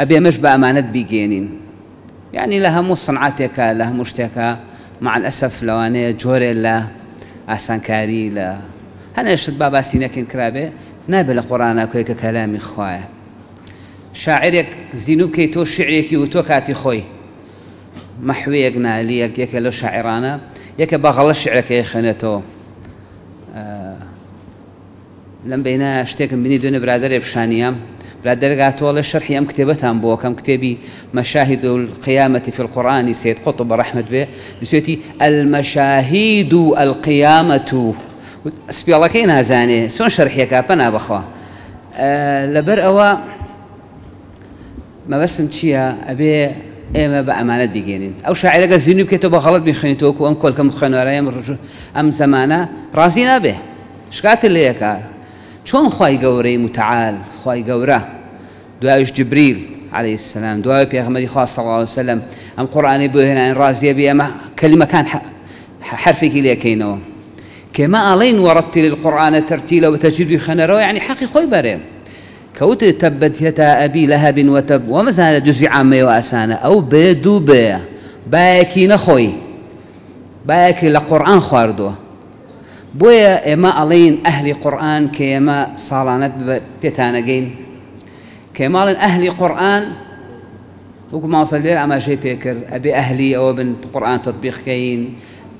ئەبێ ئێمەش بە ئەمانەت بیگەێنین یعنی لە هەموو سنعاتێکە لە هەموو شتێکە مع الأسف لەوانەیە جۆرێ لە ئاسانکاری لە هەنێشت با باسی نەکەین کرابێ نابێت لە قورئانە کە کەلامی خوایە شاعرێک زینوو بکەیتەوە شعرێکی و تۆ کاتی خۆی مەحوەیەک نالیەک یەکە لەو شاعرانە یەکە بەغەڵە شعرەکەی خوێنێتەوە لەم بینە شتێکم بینی دوێنێ برادەرێ پیشانیام برادەرگاتەوە لە شەرحی ئەم کتێبەتان بۆ کەم کتێبی مەشاهد القیامة في القرآن سید قطب ڕەحمەت بێ نووسێتی المەشاهید القیامة سپیاڵەکەی نازانێ چۆن شەرحیەکە پەنا بەخوا لەبەر ئەوە مەبەستم چییە ئەبێ ئێمە بە ئەمانەت بگەێنین ئەو شاعرەکە زینوو بکەیتەوە بە غەڵەت بخوێنیتەوە و ئەم کۆلکەم خوێنوەرە ئەم زەمانە ڕازی نابێ شکاتت لە یەکە چۆن خوای گەورەی متعال خوای گەورە دوایش جبریل عليه السلام دوای پێغەمبەری خوا صلی الله عليه وسلم ئەم قورئانی بۆ هێنان ڕازیە بێ ئەمە کەلیمەکان حرفێکی لێکەینەوە کێمە ئەڵێن وەڕەتیل القورئانە تەرتیلە و تەجوید بخوێنەرەوە یعنی حەقی خۆی بەرێ کەوت تەبەت یەدا ئەبی لەهەب وتەب وەمەزانە جزئی عامەیە و ئاسانە ئەو بێ دوو بێ بایەکی نەخۆی بایەکی لە قورئان خواردووە بۆیە ئێمە ئەڵێن ئەهلی قورئان کە ئێمە ساڵانەت پێتانەگەین کە ئێماڵێن ئەهلی قورئان وەکو ماوەسە لێرە ئاماژەی پێکرد ئەبێ ئەهلی ئەوە بن قورئان تەطبیقکەین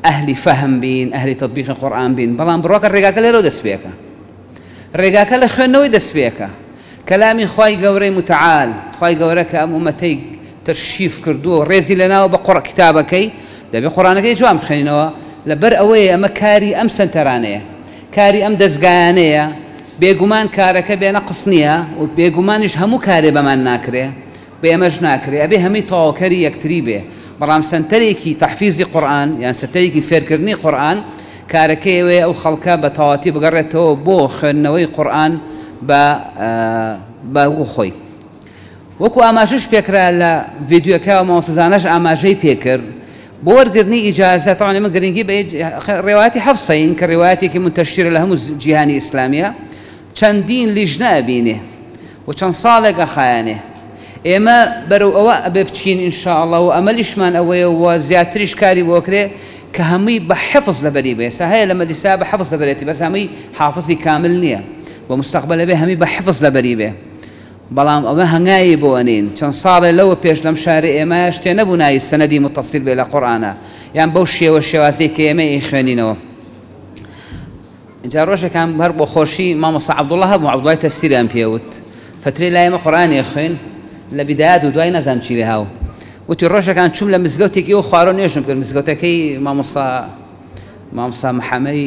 ئەهلی فەهم بین ئەهلی تەطبیقی قورئان بین بەڵام بڕۆکە ڕێگاکە لێرەوە دەست پێکە ڕێگاکە لە خوێندنەوەی دەست پێکە کەلامی خوای گەورەی متعال خوای گەورە کە ئەم ئومەتەی تەرشیف کردووە ڕێزی لەناوە بە کتابەکەی دەبێ قورئانەکەی جوان بخوێنینەوە لەبەر ئەوەیە ئەمە کاری ئەم سەنتەرانەیە کاری ئەم دەستگایانەیە بێگومان کارەکە بێ نەقس نییە و بێگومانیش هەموو کارێ بەمان ناکرێ بێ ئەمەش ناکرێ ئەبێ هەمووی تەواوکەری یەکتری بێ بەڵام سەنتەرێکی تەحفیزی قورئان یان سەنتەرێکی فێرکردنی قورئان کارەکەیەوێ ئەو خەڵکە بە تەواوەتی بگەڕێتەوە بۆ خوێندنەوەی قورئان بە خۆی وەکو ئاماژەش پێکرا لە ڤیدیۆکەوە مامۆستازانەش ئاماژەی پێکرد بۆ وەرگرتنی ئیجازە تەواو ئێمە گرنگی بە ڕێوایەتی حەفسەین کە ڕێوایەتێکی منتەشیرە لە هەموو جیهانی ئیسلامیە چەندین لیژنە ئەبینێ و چەند ساڵێک ئەخایانێ ئێمە بەرەو ئەوە ئەبێ بچین ئینشاءڵڵا و ئەمەلیشمان ئەوەیە و زیاتریش کاری بۆ کرێ کە هەمووی بە حفظ لەبەری بێ سا هەیە لە مەدرسە بە حفظ لەبەرێتی بەس هەمووی حافظی کامل نییە بۆ مستەقبەلە بێ هەمووی بە حفظ لەبەری بێ بەڵام ئەوە هەنگایی بۆ ئەنین چەند ساڵێ لەوە پێش لەم شارە ئێمە شتێ نەبوو ناوی سەنەدی متصیل بێ لە قورئانە یان بەو شێوازەی کە ئێمە خوێنینەوە اینجا ڕۆژێکان هەر بۆ خۆشی مامۆستا عەبدوڵڵا هەبوو عەبدوڵڵای تەفسیریان پێوت فترەی لای ئێمە قورئانی خوێن لە بیدایەت و دوای نەزانم چی لێ هاو وتی ڕۆژێکان چوم لە مزگەوتێکی و خوارۆ نوێژم کرد مزگەوتەکەی مامۆستا محەمەی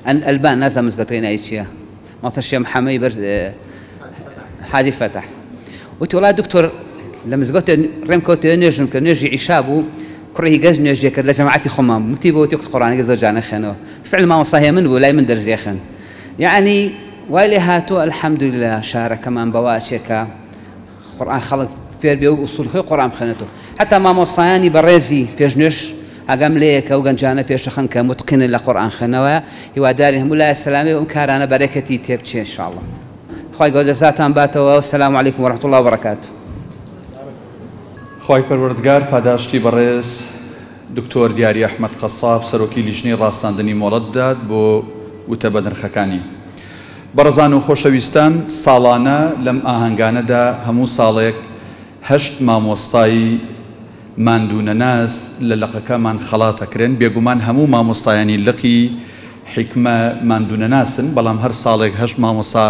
ئەلبان نازانم مزگەوتەکەی ناوی چییە مامۆستا شێخ محەمەی حاجی فتح وتی وڵات دکتۆر لە مزگەوت ڕێم کەوتەوە نوێژم کە نوێژی عیشا بوو کوڕی گەز نوێژێ کرد لە جەماعەتی خۆمان وتی بۆ وتی قورئانەکە زۆر جا نەخوێنەوە فعل مامۆستا هەیە من بوو لای من دەرزێخن یعنی وای لێ هاتووە الحەمدوللا شارەکەمان بەواچێکە قورئان خەڵک فێر بێ و ئوسوڵ خۆی قورئان بخوێنێتەوە حتا مامۆستایانی بەڕێزی پێشنوێژ ئەگەم لێیەکە و گەنجانە پێشەخەن کە متقینن لە قورئان خوێنەوە هیواداری هەموو لای سەلامێ و ئەم کارانە بەرەکەتی تێبچێ ئینشاءڵڵا خی گەورە جەزاتان باتەوە والسلام عەلەیکم وەرەحمەتوڵڵاهی وبەرەکاتوه خی پەروەردگار پاداشتی بەڕێز دکتۆر دیاری ئەحمەد قەساب سەرۆکی لیژنەی ڕاستاندنی مۆڵەت بدات بۆ وتە بە نرخەکانی بەڕێزان و خۆشەویستان ساڵانە لەم ئاهەنگانەدا هەموو ساڵێک 8 مامۆستایی ماندوونەناس لە لەقەکەمان خەڵاتەکرێن بێگومان هەموو مامۆستایانی لقی حیکمە ماندوونەناسن بەڵام هەر ساڵێک 8 مامۆستا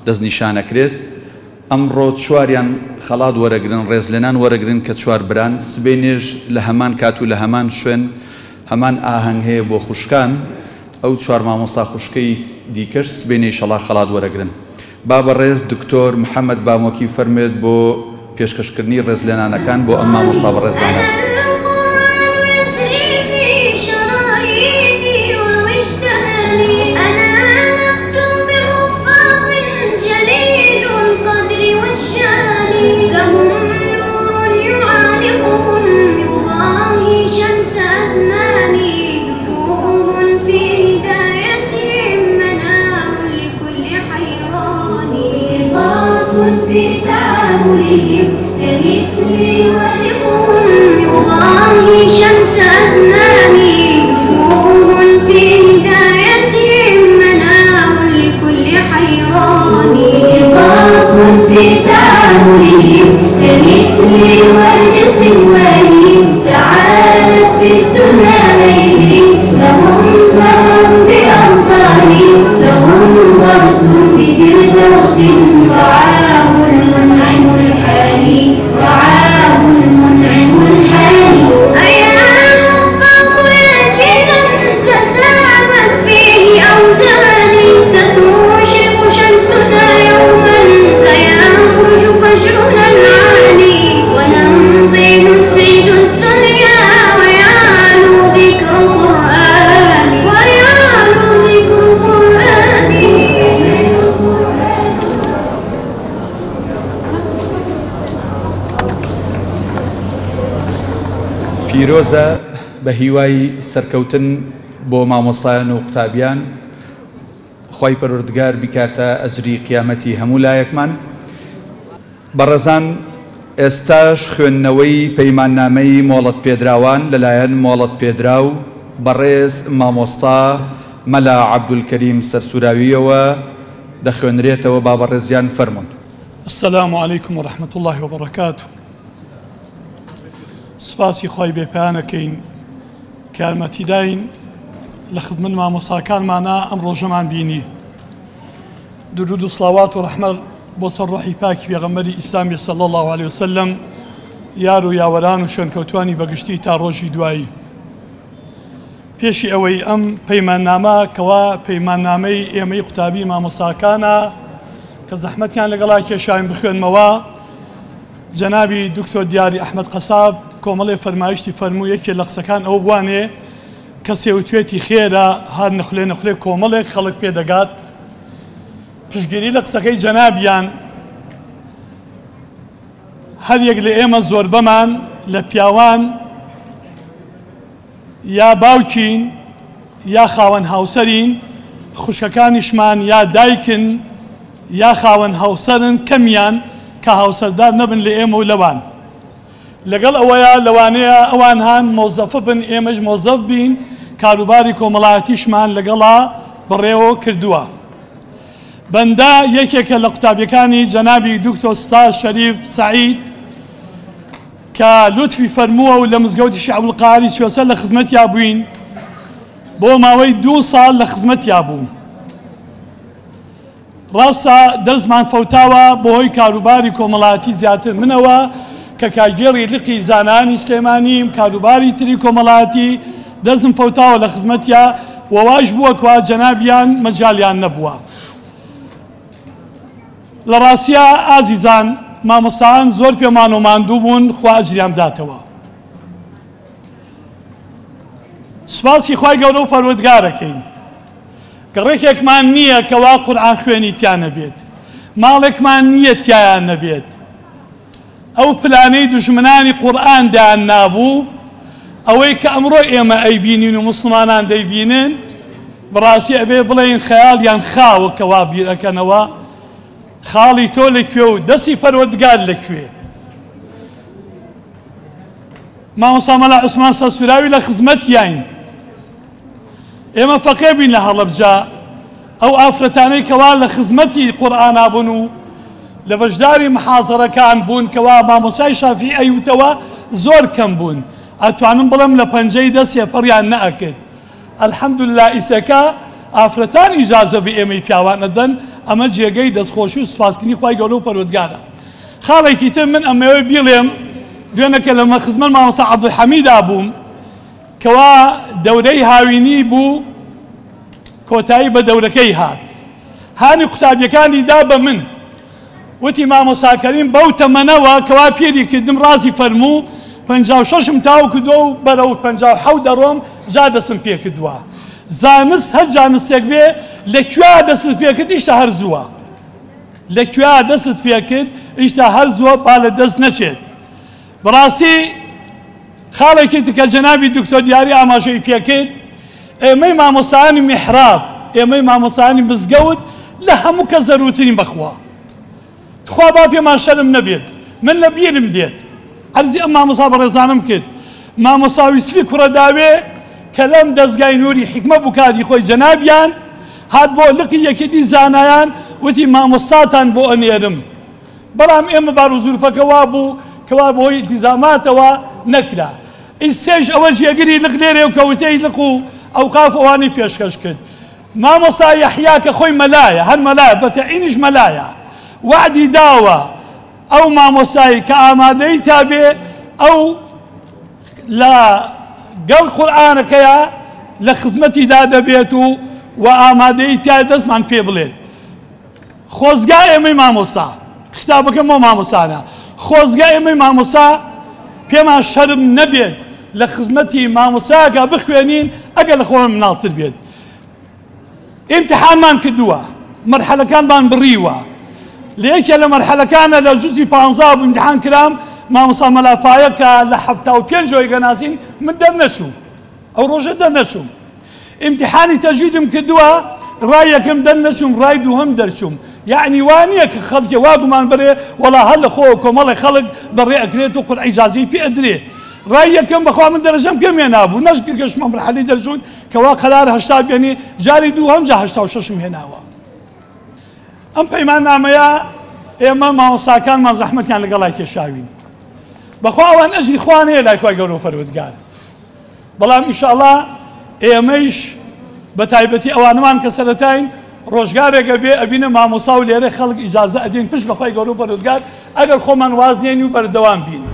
دەستنیشانەکرێت ئەمڕۆ چواریان خەڵات وەرەگرن ڕێزلێنان وەرەگرن کە چوار بران سبێنێژ لە هەمان کات و لە هەمان شوێن هەمان ئاهەنگ هەیە بۆ خوشکان ئەو چوار مامۆستا خوشکەی دیکەش سبێنەی شەڵا خەڵات وەرەگرن با بەڕێز دکتۆر محەممەد بامۆکی فەرمێت بۆ پێشکەشکردنی ڕێزلێنانەکان بۆ ئەم مامۆستا بەڕێزانە في تعاملهم كمثل ورقهم يضاهي شمس أزماني نجوم في هدايتهم منام لكل حيران لطاف في تعاملهم كمثل ورق سواني تعالت في الدنيا ليلي لهم زرع بأوطاني لهم غرس بفردوس رعاه المنعم الحالي رعاه المنعم الحالي أيام فوق جيلا تسامت فيه أوزاني ستشرق شمسنا يوما سيخرج فجرنا العالي ونمضي نسعد الدنيا ويعلو ذكر قرآني ويعلو ذكر قرآني پیرۆزە بە هیوای سەرکەوتن بۆ مامۆستایان و قوتابیان خی پەروەردگار بیکاتە ئەجری قیامەتی هەموو لایەکمان بەڕێزان ئێستاش خوێندنەوەی پەیماننامەی مۆڵەت پێدراوان لەلایەن مۆڵەت پێدراو بەڕێز مامۆستا مەلا عەبدولکەریم سەرسوراویەوە دەخوێنرێتەوە با بەڕێزیان فەرموون. السلام عليكم ورحمة الله وبركاته. سپاسی خۆی بێپیانەکەین کە یارمەتیداین لە خزمەت مامۆستاکانمانە ئەم ڕۆژەمان بینی. درود و سڵاوات و ڕەحمەت بۆ سەر ڕۆحی پاکی پێغەمبەری ئیسلامی صلی الله عليه وسلم یار و یاوەران و شوێنکەوتوانی بەگشتی تا ڕۆژی دوایی. پێشی ئەوەی ئەم پەیماننامە کەوا پەیماننامەی ئێمەی قوتابی مامۆستاکانە کە زەحمەتیان لەگەڵا کێشاین بخوێنمەوە جەنابی دکتۆر دیاری ئەحمەد قەساب کۆمەڵێ فەرمایشتی فەرموو یەکێ لە قسەکان ئەوە بوانێ کەسێ وتوێتی خێرە هەر نەخولێ کۆمەڵێک خەڵک پێدەگات پشتگیری لە قسەکەی جەنابیان هەر یەک لە ئێمە زۆربەمان لە پیاوان یا باوکین یا خاوەن هاوسەرین خوشکەکانیشمان یا دایکن یا خاوەن هاوسەرن کەمیان کە هاوسەردار نەبن لە ئێمە و لەوان لەگەڵ ئەوەیە لەوانەیە ئەوان هاان مۆزەفە بن ئێمەش مۆزەف بین کاروباری کۆمەڵایەتیشمان لەگەڵا بڕێوە کردووە. بەندا یەکێکە لە قوتابیەکانی جەنابی دکتۆر ستار شەریف سعید کە لوتفی فەرمووە و لە مزگەوتی شێخ عەبدولقاهیر کوێسە لە خزمەتیا بووین بۆ ماوەی 2 ساڵ لە خزمەتیا بووم. ڕاستە دەستمان فەوتاوە بۆ هۆی کاروباری کۆمەڵایەتی زیاتر منەوە کە کاگێڕی لقی زانانی سلێمانیم کاروباری تری کۆمەڵایەتی دەستم فەوتاوە لە خزمەتیا وەواش بووە کوا جەنابیان مەجالیان نەبووە. لە ڕاستیە ئازیزان مامۆستایان زۆر پێمان و ماندوو بوون خوا ئەجریان بداتەوە. سوپاسی خوای گەورە و پەروەردگارەکەین گەڕێکێکمان نییە کەوا قورئان خوێنی تیان نەبێت، ماڵێکمان نییە تیایان نەبێت. ئەو پلانەی دوژمنانی قورئاندایان نابوو، ئەوەی کە ئەمڕۆ ئێمە ئەیبینین و مسلمانان دەیبینن، بەڕاستی ئەبێ بڵێن خەیاڵیان خاوە کەوا بیرەکەنەوە. خاڵی تۆ لەکوێ و دەستی پەروەردگار لەکوێ؟ مامۆستا مەلا عوسمان سەسوراوی لە خزمەتیاین. ئێمە فەقێ بین لە هەڵەبجە ئەو ئافرەتانەی کەوا لە خزمەتی قورئانا بوون و لە بەشداری محازەرەکان بوون کەوا مامۆستای شافعی ئەیوتەوە زۆر کەم بوون. ئەتوانم بڵێم لە پەنجەی دەست سێپەڕیان نەئەکرد. ئەلحەمدوللا ئیسەکە ئافرەتان ئیجازە بە ئێمەی پیاوانە دەن، ئەمە جێگەی دەستخۆشی و سوپاسکردنی خوای گەورە و پەروەردگارە. خاڵێکی تر من ئەمەوێ بیڵێم دوێنێکە لەمە خزمەت مامۆستا عەبدولحەمیدا بووم کەوا دەورەی هاوینی بوو، کۆتایی بە دەورەکەی هات، هانی قوتابیەکانی دا بە من وتی مامۆستا کەریم بەو تەمەنەوە کەوا پێری کردم ڕازی فەرموو 56م تاو کردووە و بەرەو 57 دەڕۆم جا دەستم پێ کردووە. زانست هەر جانستێک بێ لەکوێ دەست پێ کرد ئیشتە هەرزووە، لەکوێ دەست پێ کرد ئیشتە هەرزووە با لە دەست نەچێت. بەڕاستی خاڵێکی تکە جەنابی دکتۆر دیاری ئاماژەی پێکرد، ئێمەی مامۆستایانی میحراب، ئێمەی مامۆستایانی مزگەوت لە هەموو کە زەروترین بەخوا. خوا با پێمان شەرم نەبێت، من لە بیرم دێت عەرزی ئەم مامۆستا بەڕێزانم کرد. مامۆستا یوسفی کوڕە داوێ کە لەم دەستگای نووری حکمە بوو کاتی خۆی جەنابیان هات بۆ لقی یەکێتی زانایان وتی مامۆستاتان بۆ ئەنێرم، بەڵام ئێمە باروزورفەکە وا بوو کەوا بۆی ئیلتیزاماتەوە نەکرا. ئیسێش ئەوە جێگری لق لێرێ و کەوتەی لق و ئەوقاف ئەوانەی پێشکەش کرد. مامۆستا یەحیا کە خۆی مەلایە، هەر مەلایە بەتەعینیش مەلایە، وعدی داوە ئەو مامۆستایی کە ئامادەی تابێ ئەو لە گەڵ قورئانەکەیە لە خزمەتیدا دەبێت و ئامادەی تیا دەستمان پێ بڵێت. خۆزگا ئێمەی مامۆستا، کتابەکەم بۆ مامۆستانە، خۆزگا ئێمەی مامۆستا پێمان شەرم نەبێت لە خزمەتی مامۆستایەکە بخوێنین ئەگەر لە خۆمان مناڵتر بێت. ئیمتحانمان کردووە، مەرحەلەکانمان بڕیوە، لە یەکێ لە مەرحەلەکانە لە جوزی 15 بوو ئیمتحان کرام، مامۆستا مەلافایە کە لە 75 گەناسین من دەرنەچووم، ئەو ڕۆژە دەرنەچووم. ئیمتحانی تەجویدم کردووە، ڕای یەکەم دەرنەچووم، ڕای دووهەم دەرچووم. یعنی وانییە کە خەڵکی وا گومان بڕێ وەڵا هەر لە خۆ کۆمەڵی خەڵک بەڕێ ئەکرێت و قورئ ئیجازەی پێ ئەدرێ. ڕای یەکەم بەخوا من دەرەجەم پێم هێنابوو، نەشکردکەشمە مەرحەلەی دەرچوون کەوا قەرار 80 بێنێ، جاری دووهەم جا 86م هێناوە. ئەم پەیماننامەیە ئێمە مامۆستاکانمان زەحمەتیان لەگەڵای کێشاوین. بەخوا ئەوان ئەجری خوانەیە لای خوای گەورە و پەروەردگار. بەڵام ئینشاءڵڵا ئێمەیش بە تایبەتی ئەوانمان کە سەرەتاین ڕۆژگارێکە بێ ئەبینە مامۆستا و لێرە خەڵک ئیجازە ئەدەین پشت بە خوای گەورە و پەروەردگار ئەگەر خۆمان وازنێنی و بەردەوام بین.